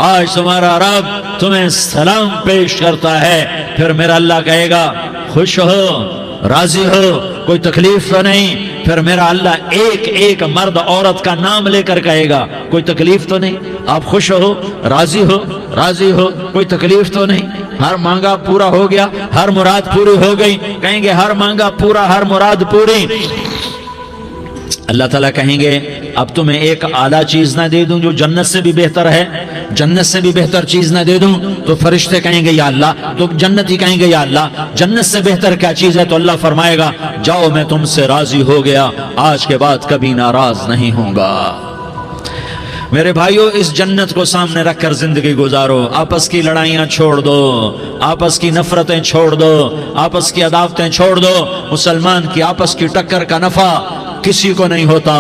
آج تمہارا رب تمہیں سلام پیش کرتا ہے۔ پھر میرا اللہ کہے گا خوش ہو، راضی ہو، کوئی تکلیف تو نہیں؟ پھر میرا اللہ ایک ایک مرد عورت کا نام لے کر کہے گا کوئی تکلیف تو نہیں؟ آپ خوش ہو، راضی ہو، راضی ہو، کوئی تکلیف تو نہیں؟ ہر مانگا پورا ہو گیا، ہر مراد پوری ہو گئی؟ کہیں گے ہر مانگا پورا، ہر مراد پوری۔ اللہ تعالیٰ کہیں گے اب تمہیں ایک اعلیٰ چیز نہ دے دوں جو جنت سے بھی بہتر ہے؟ جنت سے بھی بہتر چیز نہ دے دوں؟ تو فرشتے کہیں گے یا اللہ، تو جنتی کہیں گے یا اللہ جنت سے بہتر کیا چیز ہے؟ تو اللہ فرمائے گا جاؤ میں تم سے راضی ہو گیا، آج کے بعد کبھی ناراض نہیں ہوں گا۔ میرے بھائیو، اس جنت کو سامنے رکھ کر زندگی گزارو، آپس کی لڑائیاں چھوڑ دو، آپس کی نفرتیں چھوڑ دو، آپس کی عداوتیں چھوڑ دو۔ مسلمان کی آپس کی ٹکر کا نفع کسی کو نہیں ہوتا،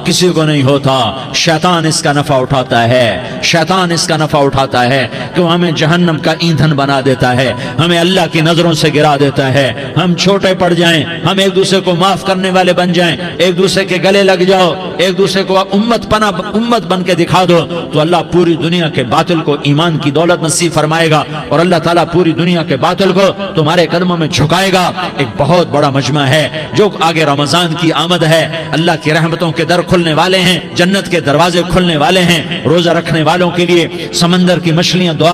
کسی کو نہیں ہوتا، شیطان اس کا نفع اٹھاتا ہے، شیطان اس کا نفع اٹھاتا ہے کہ وہ ہمیں جہنم کا ایندھن بنا دیتا ہے، ہمیں اللہ کی نظروں سے گرا دیتا ہے، ہم چھوٹے پڑ جائیں، ہم ایک دوسرے کو معاف کرنے والے بن جائیں، ایک دوسرے کے گلے لگ جاؤ، ایک دوسرے کو امت بن کے دکھا دو، تو اللہ پوری دنیا کے باطل کو ایمان کی دولت نصیب فرمائے گا اور اللہ تعالیٰ پوری دنیا کے باطل کو تمہارے قدموں میں جھکائے گا۔ ایک بہت بڑا مجمع ہے جو آگے رمضان کی آمد ہے، اللہ کی رحمتوں کے در کھلنے والے ہیں، جنت کے دروازے کھلنے والے ہیں، روزہ رکھنے والوں کے لیے سمندر کی مچھلیاں دعا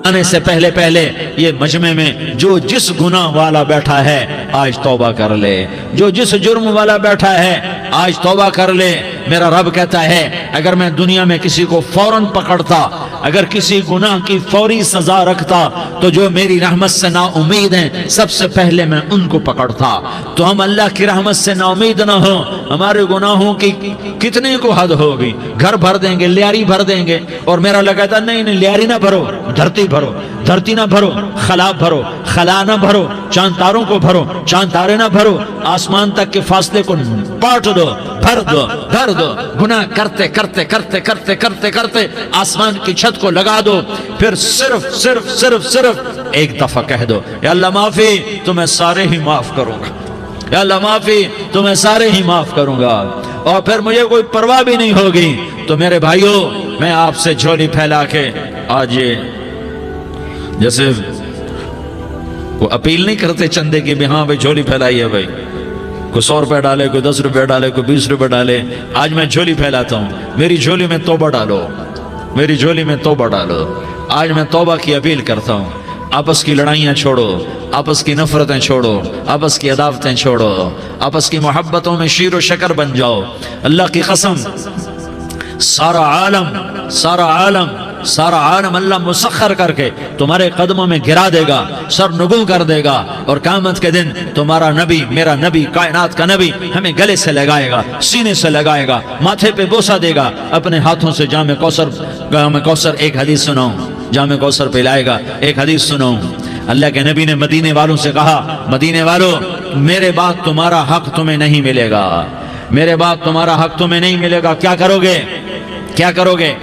آنے سے پہلے پہلے یہ مجمع میں جو جس گناہ والا بیٹھا ہے آج توبہ کر لے، جو جس جرم والا بیٹھا ہے آج توبہ کر لے۔ میرا رب کہتا ہے اگر میں دنیا میں کسی کو فوراً پکڑتا، اگر کسی گناہ کی فوری سزا رکھتا تو جو میری رحمت سے نا امید ہیں سب سے پہلے میں ان کو پکڑتا۔ تو ہم اللہ کی رحمت سے نا امید نہ ہوں، ہمارے گناہوں کی کتنے کو حد ہوگی، گھر بھر دیں گے، لیاری بھر دیں گے، اور میرا اللہ کہتا ہے نہیں نہیں لیاری نہ بھرو، دھرتی بھرو، دھرتی نہ بھرو، خلا بھرو، خلا نہ بھرو، چاند تاروں کو بھرو، چاند تارے نہ بھرو، آسمان تک کے فاصلے کو پاٹ دو، بھر دو، بھر دو، گناہ کرتے کرتے کرتے کرتے کرتے کرتے آسمان کی چھت کو لگا دو، پھر صرف صرف صرف صرف ایک دفعہ کہہ دو یا اللہ معافی، تو میں سارے ہی معاف کروں گا، یا اللہ معافی، تو میں سارے ہی معاف کروں گا، اور پھر مجھے کوئی پرواہ بھی نہیں ہوگی۔ تو میرے بھائیو، میں آپ سے جھولی پھیلا کے آج یہ جیسے وہ اپیل نہیں کرتے چندے کی بھی ہاں بھائی جھولی پھیلائی ہے، بھائی کوئی 100 روپے ڈالے، کوئی 10 روپے ڈالے، کوئی 20 روپے ڈالے، آج میں جھولی پھیلاتا ہوں، میری جھولی میں توبہ ڈالو، میری جھولی میں توبہ ڈالو۔ آج میں توبہ کی اپیل کرتا ہوں، آپس کی لڑائیاں چھوڑو، آپس کی نفرتیں چھوڑو، آپس کی عداوتیں چھوڑو، آپس کی محبتوں میں شیر و شکر بن جاؤ۔ اللہ کی قسم، سارا عالم اللہ مسخر کر کے تمہارے قدموں میں گرا دے گا، سر نگوں کر دے گا، اور قیامت کے دن تمہارا نبی، میرا نبی، کائنات کا نبی ہمیں گلے سے لگائے گا، سینے سے لگائے گا، ماتھے پہ بوسہ دے گا، اپنے ہاتھوں سے جام کوثر ایک حدیث سناؤں، جام کوثر پلائے گا، ایک حدیث سناؤں۔ اللہ کے نبی نے مدینے والوں سے کہا، مدینے والوں میرے بعد تمہارا حق تمہیں نہیں ملے گا، میرے بعد تمہارا حق تمہیں نہیں ملے گا، کیا کرو گے، کیا کرو گے؟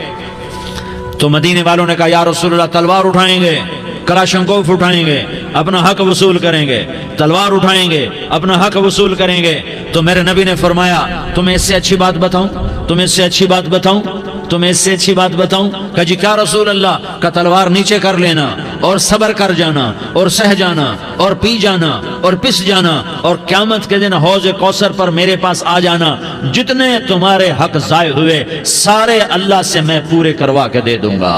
تو مدینے والوں نے کہا یا رسول اللہ تلوار اٹھائیں گے، کراشنکوف اٹھائیں گے، اپنا حق وصول کریں گے، تلوار اٹھائیں گے، اپنا حق وصول کریں گے۔ تو میرے نبی نے فرمایا تمہیں اس سے اچھی بات بتاؤں، تمہیں اس سے اچھی بات بتاؤں، تمہیں اس سے اچھی بات بتاؤں؟ کہا جی کیا رسول اللہ؟ کا تلوار نیچے کر لینا اور صبر کر جانا اور سہ جانا اور پی جانا اور پس جانا، اور قیامت کے دن حوض کوثر پر میرے پاس آ جانا، جتنے تمہارے حق ضائع ہوئے سارے اللہ سے میں پورے کروا کے دے دوں گا۔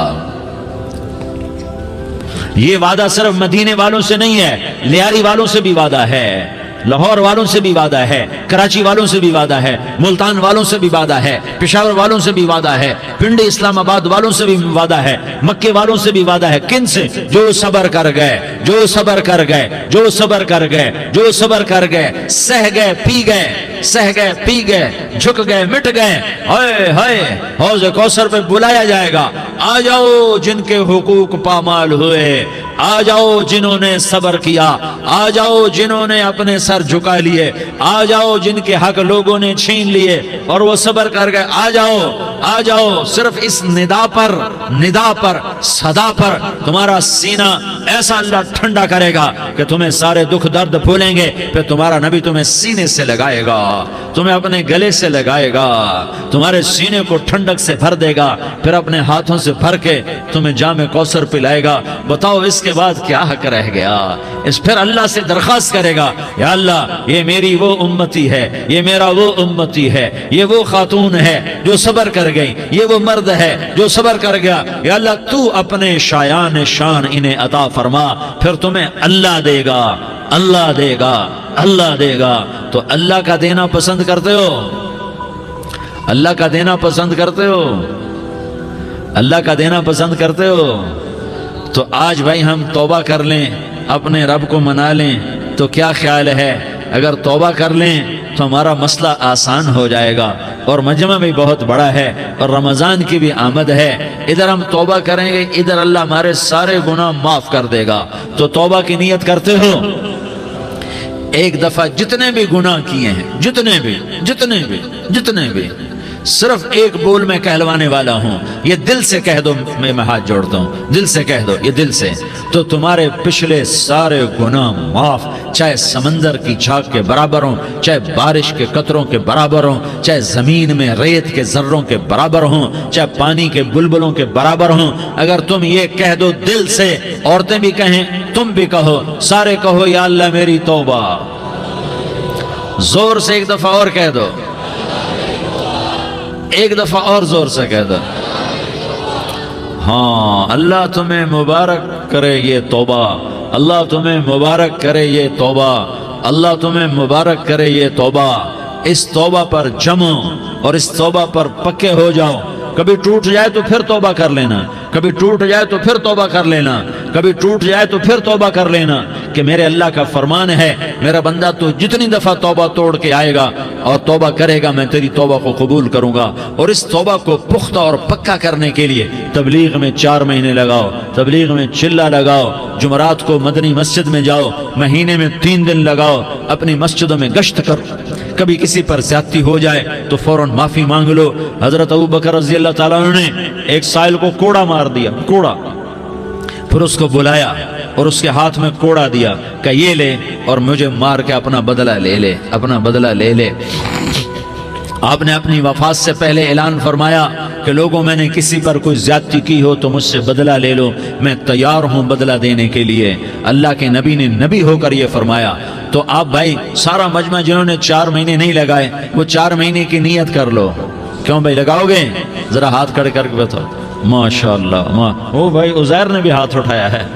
یہ وعدہ صرف مدینے والوں سے نہیں ہے، لیاری والوں سے بھی وعدہ ہے، لاہور والوں سے بھی وعدہ ہے، کراچی والوں سے بھی وعدہ ہے، ملتان والوں سے بھی وعدہ ہے، پشاور والوں سے بھی وعدہ ہے، پنڈی اسلام آباد والوں سے بھی وعدہ ہے، مکے والوں سے بھی وعدہ ہے۔ کن سے؟ جو صبر کر گئے، جو صبر کر گئے، جو صبر کر گئے، جو صبر کر گئے، سہ گئے پی گئے، سہ گئے پی گئے، جھک گئے مٹ گئے۔ ہائے ہائے، حوض کوثر پہ بلایا جائے گا، آ جاؤ جن کے حقوق پامال ہوئے، آ جاؤ جنہوں نے صبر کیا، آ جاؤ جنہوں نے اپنے سر جھکا لیے، آ جاؤ جن کے حق لوگوں نے چھین لیے اور وہ صبر کر گئے، آ جاؤ آ جاؤ۔ صرف اس ندا پر صدا پر تمہارا سینہ ایسا اللہ ٹھنڈا کرے گا کہ تمہیں سارے دکھ درد بھولیں گے، پھر تمہارا نبی تمہیں سینے سے لگائے گا، تمہیں اپنے گلے سے لگائے گا، تمہارے سینے کو ٹھنڈک سے بھر دے گا، پھر اپنے ہاتھوں سے بھر کے تمہیں جام کوثر پلائے گا۔ بتاؤ اس کے بعد کیا حق رہ گیا؟ اس پھر اللہ سے درخواست کرے گا، یا اللہ یہ میری وہ امتی ہے، یہ میرا وہ امتی ہے، یہ وہ خاتون ہے جو صبر کر گئی، یہ وہ مرد ہے جو صبر کر گیا، یا اللہ تو اپنے شایان شان انہیں عطا فرما، پھر تمہیں اللہ دے گا، اللہ دے گا، اللہ دے گا۔ تو اللہ کا دینا پسند کرتے ہو؟ اللہ کا دینا پسند کرتے ہو؟ اللہ کا دینا پسند کرتے ہو؟ تو آج بھائی ہم توبہ کر لیں، اپنے رب کو منا لیں، تو کیا خیال ہے اگر توبہ کر لیں تو ہمارا مسئلہ آسان ہو جائے گا، اور مجمع بھی بہت بڑا ہے اور رمضان کی بھی آمد ہے، ادھر ہم توبہ کریں گے، ادھر اللہ ہمارے سارے گناہ معاف کر دے گا۔ تو توبہ کی نیت کرتے ہو؟ ایک دفعہ جتنے بھی گناہ کیے ہیں، جتنے بھی صرف ایک بول میں کہلوانے والا ہوں، یہ دل سے کہہ دو، میں ہاتھ جوڑتا ہوں، دل سے کہہ دو، یہ دل سے، تو تمہارے پچھلے سارے گناہ معاف، چاہے سمندر کی جھاگ کے برابر ہوں، چاہے بارش کے قطروں کے برابر ہوں، چاہے زمین میں ریت کے ذروں کے برابر ہوں، چاہے پانی کے بلبلوں کے برابر ہوں۔ اگر تم یہ کہہ دو دل سے، عورتیں بھی کہیں، تم بھی کہو، سارے کہو، یا اللہ میری توبہ، زور سے ایک دفعہ اور کہہ دو، ایک دفعہ اور زور سے کہہ دو۔ ہاں، اللہ تمہیں مبارک کرے یہ توبہ، اللہ تمہیں مبارک کرے یہ توبہ، اللہ تمہیں مبارک کرے یہ توبہ۔ اس توبہ پر جمو اور اس توبہ پر پکے ہو جاؤ۔ کبھی ٹوٹ جائے تو پھر توبہ کر لینا، کبھی ٹوٹ جائے تو پھر توبہ کر لینا، کبھی ٹوٹ جائے تو پھر توبہ کر لینا، کہ میرے اللہ کا فرمان ہے، میرا بندہ تو جتنی دفعہ توبہ توڑ کے آئے گا اور توبہ کرے گا، میں تیری توبہ کو قبول کروں گا۔ اور اس توبہ کو پختہ اور پکا کرنے کے لیے تبلیغ میں 4 مہینے لگاؤ، تبلیغ میں چلہ لگاؤ، جمعرات کو مدنی مسجد میں جاؤ، مہینے میں 3 دن لگاؤ، اپنی مسجدوں میں گشت کرو، کبھی کسی پر زیادتی ہو جائے تو فوراً معافی مانگ لو۔ حضرت ابوبکر رضی اللہ تعالیٰ عنہ نے ایک سائل کو کوڑا مار دیا، کوڑا، پھر اس کو بلایا اور اس کے ہاتھ میں کوڑا دیا کہ یہ لے اور مجھے مار کے اپنا بدلہ لے لے، اپنا بدلہ لے لے۔ آپ نے اپنی وفات سے پہلے اعلان فرمایا کہ لوگوں، میں نے کسی پر کوئی زیادتی کی ہو تو مجھ سے بدلہ لے لو، میں تیار ہوں بدلہ دینے کے لیے۔ اللہ کے نبی نے نبی ہو کر یہ فرمایا۔ تو آپ بھائی سارا مجمع جنہوں نے 4 مہینے نہیں لگائے، وہ 4 مہینے کی نیت کر لو۔ کیوں بھائی لگاؤ گے؟ ذرا ہاتھ کھڑے کر کے بتاؤ۔ ماشاءاللہ، وہ بھائی عزیر نے بھی ہاتھ اٹھایا ہے،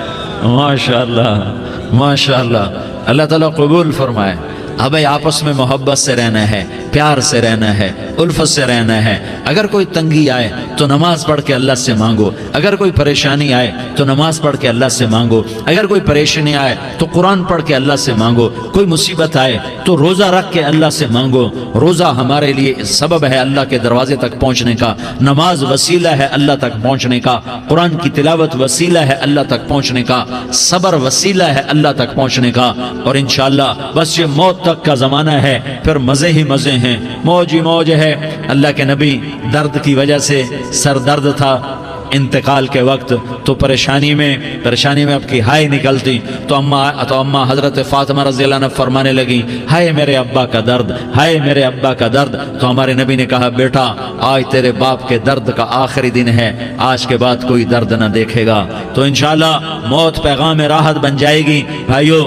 ماشاءاللہ ماشاءاللہ، اللہ تعالیٰ قبول فرمائے۔ اب بھائی آپس میں محبت سے رہنا ہے، پیار سے رہنا ہے، الفت سے رہنا ہے۔ اگر کوئی تنگی آئے تو نماز پڑھ کے اللہ سے مانگو، اگر کوئی پریشانی آئے تو نماز پڑھ کے اللہ سے مانگو، اگر کوئی پریشانی آئے تو قرآن پڑھ کے اللہ سے مانگو، کوئی مصیبت آئے تو روزہ رکھ کے اللہ سے مانگو۔ روزہ ہمارے لیے سبب ہے اللہ کے دروازے تک پہنچنے کا، نماز وسیلہ ہے اللہ تک پہنچنے کا، قرآن کی تلاوت وسیلہ ہے اللہ تک پہنچنے کا، صبر وسیلہ ہے اللہ تک پہنچنے کا۔ اور انشاءاللہ بس یہ موت تک کا زمانہ ہے، پھر مزے ہی مزے ہیں، موج ہی موج ہے۔ اللہ کے نبی درد کی وجہ سے سر درد تھا انتقال کے وقت، تو پریشانی میں اب کی ہائے نکلتی، تو اماں حضرت فاطمہ رضی اللہ عنہ فرمانے لگی، ہائے میرے ابا کا درد، ہائے میرے ابا کا درد۔ تو ہمارے نبی نے کہا، بیٹا آج تیرے باپ کے درد کا آخری دن ہے، آج کے بعد کوئی درد نہ دیکھے گا۔ تو انشاءاللہ موت پیغام راحت بن جائے گی۔ بھائیو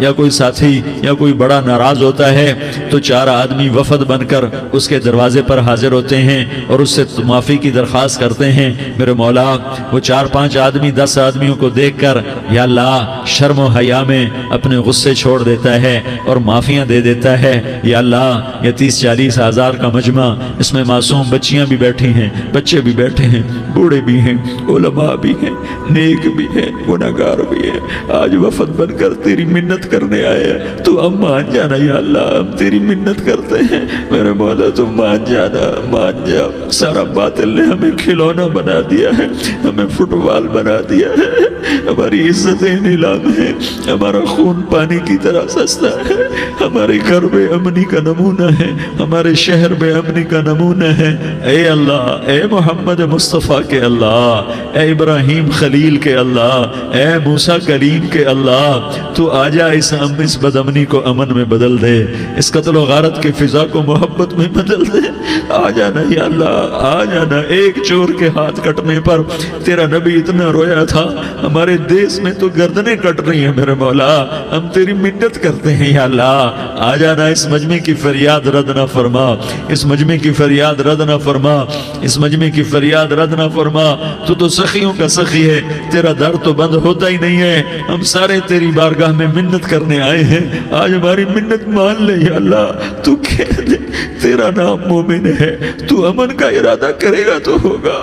یا کوئی ساتھی یا کوئی بڑا ناراض ہوتا ہے تو 4 آدمی وفد بن کر اس کے دروازے پر حاضر ہوتے ہیں اور اس سے معافی کی درخواست کرتے ہیں۔ میرے مولا وہ 4-5 آدمی 10 آدمیوں کو دیکھ کر یا اللہ شرم و حیا میں اپنے غصے چھوڑ دیتا ہے اور معافیاں دے دیتا ہے۔ یا اللہ یہ 30-40 ہزار کا مجمع، اس میں معصوم بچیاں بھی بیٹھی ہیں، بچے بھی بیٹھے ہیں، بوڑھے بھی ہیں، علماء بھی ہیں، نیک بھی ہیں، گناہگار بھی ہیں، آج وفد بن کر تیری منت کرنے آئے ہیں، تو ہم مان جانا یا اللہ، ہم تیری منت کرتے ہیں میرے مولا، تو مان جانا، مان جا۔ سارا باطل نے ہمیں کھلونا بنا دیا ہے، ہمیں فٹ بال بنا دیا ہے، ہماری عزتیں نیلام ہے، ہمارا خون پانی کی طرح سستا ہے، ہمارے گھر بے امنی کا نمونہ ہے، ہمارے شہر بے امنی کا نمونہ ہے۔ اے اللہ، اے محمد مصطفیٰ کے اللہ، اے ابراہیم خلیل کے اللہ، اے موسیٰ کلیم کے اللہ، تو آجا اس بد امنی کو امن میں بدل دے، اس قتل و غارت کی فضا کو محبت میں بدل دے۔ آ جانا یا اللہ، آ جانا۔ ایک چور کے ہاتھ کٹنے پر تیرا نبی اتنا رویا تھا، ہمارے دیس میں تو گردنیں کٹ رہی ہیں میرے مولا، ہم تیری منت کرتے ہیں یا اللہ، آ جانا۔ اس مجمع کی فریاد رد نہ فرما، اس مجمع کی فریاد رد نہ فرما، اس مجمع کی فریاد رد نہ فرما۔ تو سخیوں کا سخی ہے، تیرا در تو بند ہوتا ہی نہیں ہے، ہم سارے تیری بارگاہ میں منت کرنے آئے ہیں، آج ہماری منت مان لے یا اللہ۔ تو کہہ دے تیرا نام مومن ہے، تو امن کا ارادہ کرے گا تو ہوگا،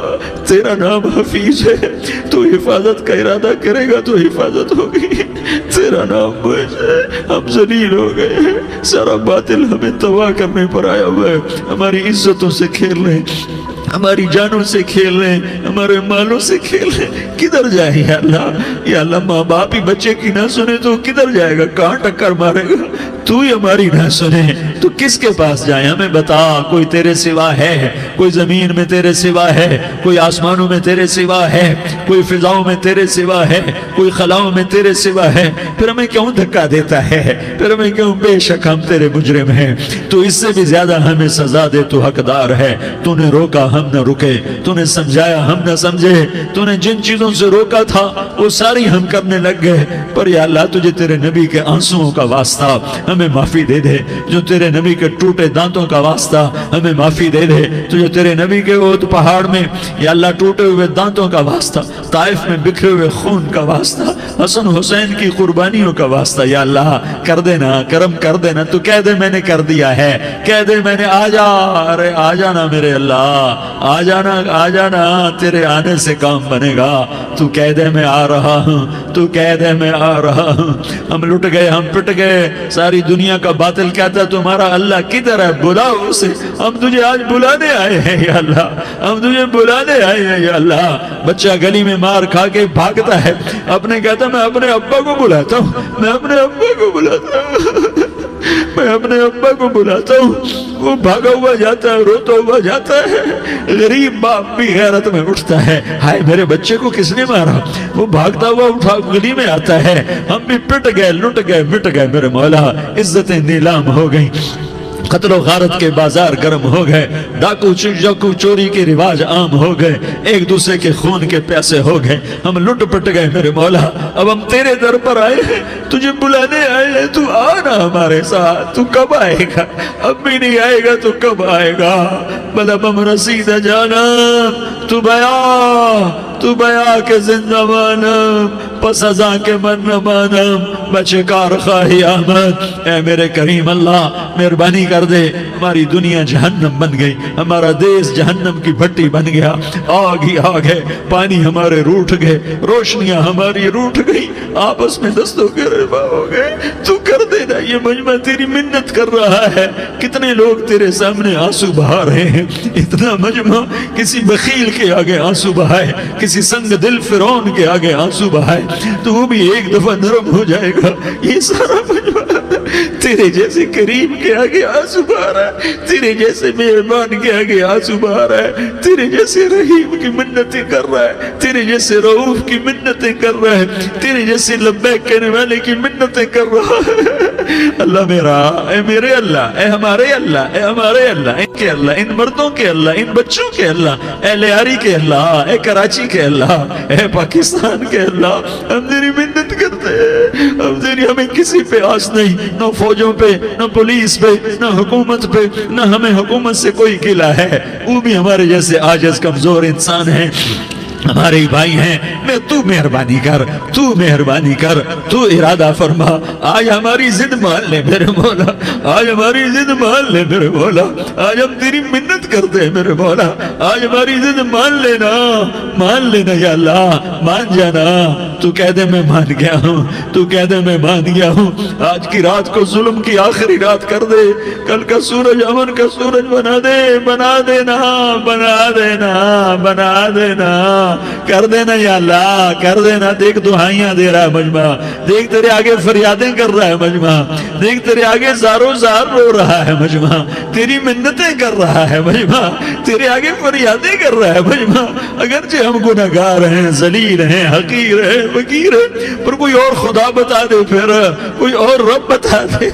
تیرا نام حفیظ ہے، تو حفاظت کا ارادہ کرے گا تو حفاظت ہوگی، تیرا نام موج ہے۔ ہم ذلیل ہو گئے ہیں، سارا باطل ہمیں تباہ کرنے پر آیا ہوا ہے، ہماری عزتوں سے کھیل رہے ہیں، ہماری جانوں سے کھیل رہے ہیں، ہمارے مالوں سے کھیل رہے ہیں۔ کدھر جائے یا اللہ؟ یا اللہ ماں باپ ہی بچے کی نہ سنے تو کدھر جائے گا؟ کہاں ٹکر مارے گا؟ تو ہی ہماری نہ سنے تو کس کے پاس جائیں؟ ہمیں بتا، کوئی تیرے سوا ہے؟ کوئی زمین میں تیرے سوا ہے؟ کوئی آسمانوں میں تیرے سوا ہے؟ کوئی فضاؤں میں تیرے سوا ہے؟ کوئی خلاؤں میں تیرے سوا ہے؟ پھر ہمیں کیوں دھکا دیتا ہے؟ پھر ہمیں کیوں؟ بے شک ہم تیرے مجرم ہیں، تو اس سے بھی زیادہ ہمیں سزا دے، تو حقدار ہے۔ تو نے روکا ہم نہ رکے، تو نے سمجھایا ہم نہ سمجھے، تو نے جن چیزوں سے روکا تھا وہ ساری ہم کرنے لگ گئے، پر یا اللہ تجھے تیرے نبی کے آنسوؤں کا واسطہ ہمیں معافی دے دے، جو تیرے نبی کے ٹوٹے دانتوں کا واسطہ ہمیں معافی دے دے، تجھے تیرے نبی کے وہ پہاڑ میں یا اللہ ٹوٹے ہوئے دانتوں کا واسطہ، طائف میں بکھرے ہوئے خون کا واسطہ، حسن حسین کی قربانیوں کا واسطہ یا اللہ کر دینا، کرم کر دینا۔ تو کہہ دے میں نے کر دیا ہے، کہہ دے میں نے، آ جا، ارے آ جانا میرے اللہ، آ جانا، آ جانا، تیرے آنے سے کام بنے گا۔ تو کہہ دے میں آ رہا ہوں، تو کہہ دے میں آ رہا ہوں۔ ہم لٹ گئے، ہم پٹ گئے، ساری دنیا کا باطل کہتا ہے تمہارا اللہ کدھر ہے؟ بلاؤ اسے، ہم تجھے آج بلانے آئے ہیں یا اللہ، ہم تجھے بلانے آئے ہیں یا اللہ۔ بچہ گلی میں مار کھا کے بھاگتا ہے، اپنے کہتا میں اپنے ابا کو بلاتا ہوں، میں اپنے ابا کو بلاتا ہوں، میں اپنے ابا کو بلاتا ہوں، وہ بھاگا ہوا جاتا ہے، روتا ہوا جاتا ہے۔ غریب باپ بھی غیرت میں اٹھتا ہے، ہائے میرے بچے کو کس نے مارا؟ وہ بھاگتا ہوا اٹھا گلی میں آتا ہے، ہم بھی پٹ گئے، لٹ گئے، مٹ گئے میرے مولا، عزتیں نیلام ہو گئیں، قتل و غارت کے بازار گرم ہو گئے، ڈاکو چوری کے رواج عام ہو گئے، ایک دوسرے کے خون کے پیاسے ہو گئے، ہم لٹ پٹ گئے میرے مولا۔ اب ہم تیرے در پر آئے ہیں، تجھے بلانے آئے ہیں، تو آنا ہمارے ساتھ۔ تو کب آئے گا؟ اب بھی نہیں آئے گا تو کب آئے گا؟ بلبم رسید جانم تو بیا کے زندہ مانم، پس ازاں کے من نہ مانم، بچے کار خواہی آمد۔ اے میرے کریم اللہ مہربانی کر دے، ہماری دنیا جہنم بن گئی، ہمارا دیس جہنم کی بھٹی بن گیا، آگ ہی آگ ہے، پانی ہمارے روٹھ گئے، روشنیاں ہماری روٹھ گئی، آپس میں دستوں کے ربا ہو گئے۔ تو کر دینا، یہ مجمع تیری منت کر رہا ہے، کتنے لوگ تیرے سامنے آنسو بہا رہے ہیں، اتنا مجمع کسی بخیل کے آگے آنسو بہائے، کسی سنگ دل فرعون کے آگے آنسو بہائے تو وہ بھی ایک دفعہ نرم ہو جائے گا۔ یہ سارا مجمع تیرے جیسے کریم کے آگے آنسو بہا رہا ہے، تیرے جیسے مہربان کے آگے آنسو بہا رہا ہے، تیرے جیسے رحیم کی منتیں کر رہا ہے، تیرے جیسے رؤوف کی منتیں کر رہا ہے، تیرے جیسے لبیک کہنے والے کی منتیں کر رہا ہے۔ اللہ میرا، اے میرے اللہ، اے ہمارے اللہ، اے ہمارے اللہ، ان کے اللہ، ان مردوں کے اللہ، ان بچوں کے اللہ، اے لیاری کے اللہ، اے کراچی کے اللہ، اے پاکستان کے اللہ، ہم تیری منت کرتے ہیں، اب تیری ہمیں کسی پہ آس نہیں، نہ فوجوں پہ، نہ پولیس پہ، نہ حکومت پہ، نہ ہمیں حکومت سے کوئی قلع ہے، وہ بھی ہمارے جیسے عاجز کمزور انسان ہیں، ہمارے بھائی ہیں۔ میں تو مہربانی کر، تو مہربانی کر، تو ارادہ فرما، آج ہماری ضد مان لے میرے مولا، آج ہماری ضد مان لے میرے مولا، آج ہم تیری منت کرتے ہیں میرے مولا، آج ہماری ضد مان لینا یا اللہ، مان جانا۔ تو کہہ دے میں مان گیا ہوں، تو کہہ دے میں مان گیا ہوں، آج کی رات کو ظلم کی آخری رات کر دے، کل کا سورج امن کا سورج بنا دے، بنا دینا، بنا دینا، بنا دینا، کر دینا یا اللہ، کر دینا۔ دیکھ دعائیاں دے رہا ہے مجمع، دیکھ تیرے آگے فریادیں کر رہا ہے مجمع، دیکھ تیرے آگے زارو زار رو رہا ہے مجمع، تیری منتیں کر رہا ہے مجمع، تیرے آگے فریادیں کر رہا ہے مجمع۔ اگرچہ ہم گناہگار ہیں، ذلیل ہیں، حقیر ہیں، فقیر ہیں، پر کوئی اور خدا بتا دے، پھر کوئی اور رب بتا دے۔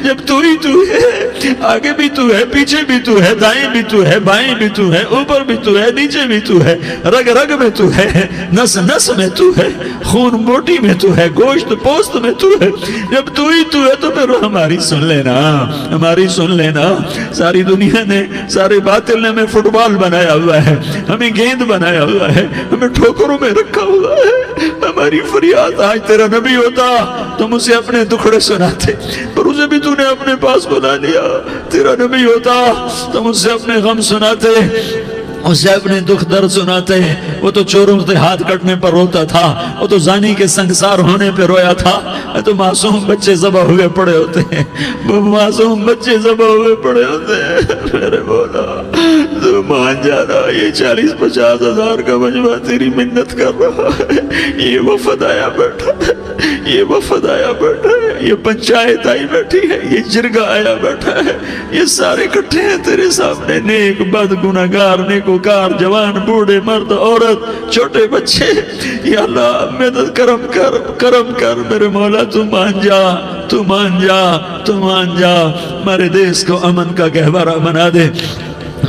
جب تو ہی تو ہے، آگے بھی تو ہے، پیچھے بھی تو ہے، دائیں بھی تو ہے، بائیں بھی تو ہے، اوپر بھی تو ہے، نیچے بھی تو ہے، رگ رگ میں تو ہے، نس نس میں تو ہے، خون موٹی میں تو ہے، گوشت پوست میں تو ہے۔ جب تو ہی تو ہے تو پھر ہماری سن لینا، ہماری سن لینا۔ ساری دنیا نے، سارے باطل نے ہمیں فٹ بال بنایا ہوا ہے، ہمیں گیند بنایا ہوا ہے، ہمیں ٹھوکروں میں رکھا ہوا ہے۔ ہماری فریاد، آج تیرا نبی ہوتا تم اسے اپنے دکھڑے سناتے، پر اسے بھی تو نے اپنے پاس بنا لیا۔ تیرا نبی ہوتا تم اسے اپنے غم سناتے، اسے اپنے دکھ درد سناتے۔ وہ تو چوروں سے ہاتھ کٹنے پر روتا تھا، وہ تو زانی کے سنگسار ہونے پہ رویا تھا، تو معصوم بچے ذبح ہوئے پڑے ہوتے ہیں، وہ معصوم بچے ذبح ہوئے پڑے ہوتے ہیں۔ میرے مولا تو مان جانا، یہ 40-50 ہزار کا مجمع تیری منت کر رہا ہے، یہ وفد آیا بیٹھا ہے، یہ وفد آیا بیٹھا ہے، یہ پنچایت آئی بیٹھی ہے، یہ جرگہ آیا بیٹھا ہے، یہ سارے اکٹھے ہیں تیرے سامنے، نیک بد گناہگار نیکوکار، جوان بوڑھے مرد عورت چھوٹے بچے۔ یا اللہ مدد کرم کر، کرم کر میرے مولا، تو مان جا، تو مان جا، تو مان جا۔ ہمارے دیس کو امن کا گہوارہ بنا دے،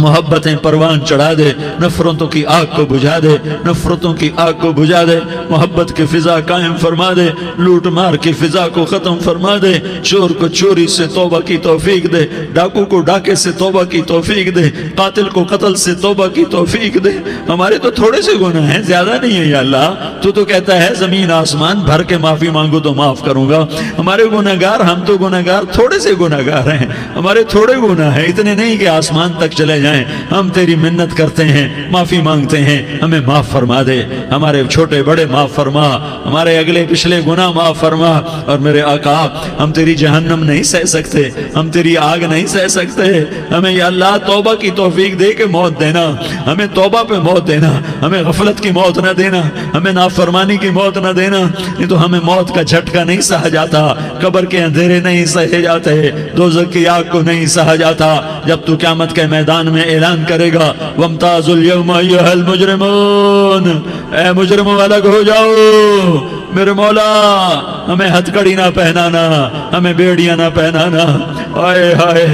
محبتیں پروان چڑھا دے، نفرتوں کی آگ کو بجھا دے، نفرتوں کی آگ کو بجھا دے، محبت کی فضا قائم فرما دے، لوٹ مار کی فضا کو ختم فرما دے، چور کو چوری سے توبہ کی توفیق دے، ڈاکو کو ڈاکے سے توبہ کی توفیق دے، قاتل کو قتل سے توبہ کی توفیق دے۔ ہمارے تو تھوڑے سے گناہ ہیں، زیادہ نہیں ہے یا اللہ، تو کہتا ہے زمین آسمان بھر کے معافی مانگو تو معاف کروں گا۔ ہمارے گناہگار، ہم تو گناہگار تھوڑے سے گناہگار ہیں، ہمارے تھوڑے گناہ ہیں، اتنے نہیں کہ آسمان تک چلے جائیں۔ ہم تیری منت کرتے ہیں، معافی مانگتے ہیں، ہمیں معاف فرما دے، ہمارے چھوٹے بڑے معاف فرما، ہمارے اگلے پچھلے گناہ معاف فرما۔ اور میرے آقا ہم تیری جہنم نہیں سہ سکتے، ہم تیری آگ نہیں سہ سکتے، ہمیں یا اللہ توبہ کی توفیق دے کے موت دینا، ہمیں توبہ پہ موت دینا، ہمیں غفلت کی موت نہ دینا، ہمیں نافرمانی کی موت نہ دینا، نہیں تو ہمیں موت کا جھٹکا نہیں سہا جاتا، قبر کے اندھیرے نہیں سہے جاتے، دوزخ کی آگ کو نہیں سہا جاتا۔ جب تو قیامت کے میدان میں اعلان کرے گا وَامْتَازُوا الْيَوْمَ أَيُّهَا الْمُجْرِمُونَ، اے مجرموں الگ ہو جاؤ۔ میرے مولا ہمیں ہتھ کڑی نہ پہنانا، ہمیں بیڑیاں نہ پہنانا، آئے ہائے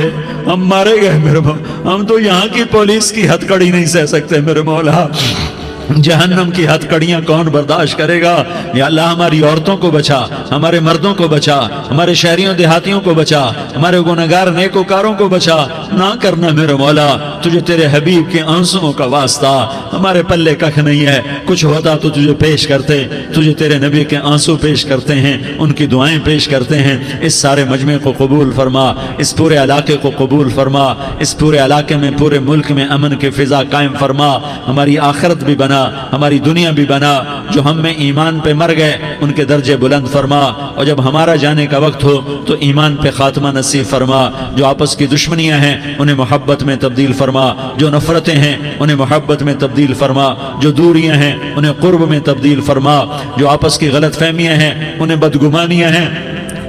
ہم مارے گئے میرے مولا، ہم تو یہاں کی پولیس کی ہتھ کڑی نہیں سہ سکتے میرے مولا، جہنم کی ہتھ کڑیاں کون برداشت کرے گا؟ یا اللہ ہماری عورتوں کو بچا، ہمارے مردوں کو بچا، ہمارے شہریوں دیہاتیوں کو بچا، ہمارے گناہگار نیکوکاروں کو بچا۔ نہ کرنا میرے مولا، تجھے تیرے حبیب کے آنسوؤں کا واسطہ، ہمارے پلے ککھ نہیں ہے، کچھ ہوتا تو تجھے پیش کرتے، تجھے تیرے نبی کے آنسو پیش کرتے ہیں، ان کی دعائیں پیش کرتے ہیں۔ اس سارے مجمع کو قبول فرما، اس پورے علاقے کو قبول فرما، اس پورے علاقے میں، پورے ملک میں امن کی فضا قائم فرما، ہماری آخرت بھی بنا، ہماری دنیا بھی بنا۔ جو ہم میں ایمان پہ مر گئے ان کے درجے بلند فرما، اور جب ہمارا جانے کا وقت ہو تو ایمان پہ خاتمہ نصیب فرما۔ جو آپس کی دشمنیاں ہیں انہیں محبت میں تبدیل فرما، جو نفرتیں ہیں انہیں محبت میں تبدیل فرما، جو دوریاں ہیں انہیں قرب میں تبدیل فرما، جو آپس کی غلط فہمیاں ہیں انہیں بدگمانیاں ہیں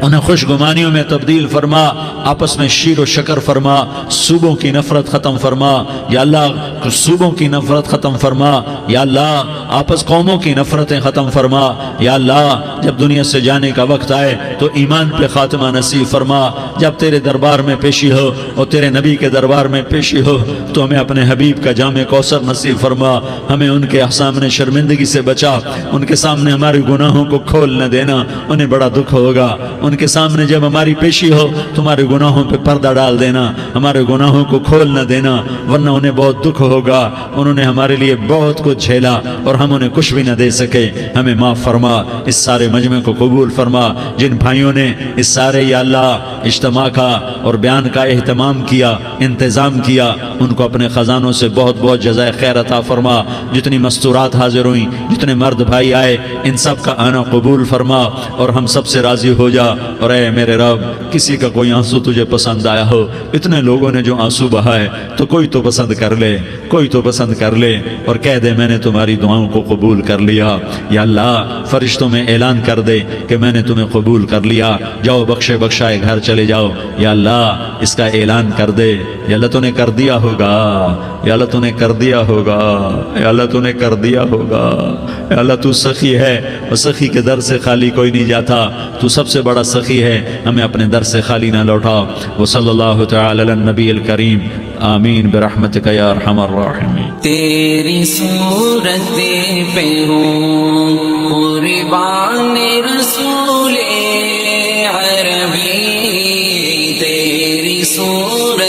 انہیں خوش گمانیوں میں تبدیل فرما، آپس میں شیر و شکر فرما، صوبوں کی نفرت ختم فرما یا اللہ، صوبوں کی نفرت ختم فرما یا اللہ، آپس قوموں کی نفرتیں ختم فرما یا اللہ۔ جب دنیا سے جانے کا وقت آئے تو ایمان پہ خاتمہ نصیب فرما. جب تیرے دربار میں پیشی ہو اور تیرے نبی کے دربار میں پیشی ہو تو ہمیں اپنے حبیب کا جام کوثر نصیب فرما. ہمیں ان کے سامنے شرمندگی سے بچا. ان کے سامنے ہمارے گناہوں کو کھول نہ دینا، انہیں بڑا دکھ ہوگا. ان کے سامنے جب ہماری پیشی ہو تمہارے گناہوں پہ پردہ ڈال دینا، ہمارے گناہوں کو کھول نہ دینا، ورنہ انہیں بہت دکھ ہوگا. انہوں نے ہمارے لیے بہت کچھ جھیلا اور ہم انہیں کچھ بھی نہ دے سکے. ہمیں معاف فرما. اس سارے مجمع کو قبول فرما. جن بھائیوں نے اس سارے یا اللہ اجتماع کا اور بیان کا اہتمام کیا، انتظام کیا، ان کو اپنے خزانوں سے بہت بہت جزائے خیر عطا فرما. جتنی مستورات حاضر ہوئیں، جتنے مرد بھائی آئے، ان سب کا آنا قبول فرما اور ہم سب سے راضی ہو جا. اور اے میرے رب، کسی کا کوئی آنسو تجھے پسند آیا ہو، اتنے لوگوں نے جو آنسو بہائے، تو کوئی تو پسند کر لے، کوئی تو پسند کر لے اور کہہ دے میں نے تمہاری دعاؤں کو قبول کر لیا. یا اللہ فرشتوں میں اعلان کر دے کہ میں نے تمہیں قبول کر لیا. جاؤ بخشے بخشائے گھر چلے جاؤ. یا اللہ اس کا اعلان کر دے. یا اللہ تو نے کر دیا ہوگا، یا اللہ تو نے کر دیا ہوگا، یا اللہ تو نے کر دیا ہوگا. یا اللہ تو سخی ہے اور سخی کے در سے خالی کوئی نہیں جاتا. تو سب سے بڑا سخی ہے، ہمیں اپنے در سے خالی نہ لوٹا. وصلی اللہ تعالی علی النبی الکریم. آمین برحمتک یا ارحم الراحمین.
تیری صورت پہ ہوں قربان رسول عربی، تیری صورت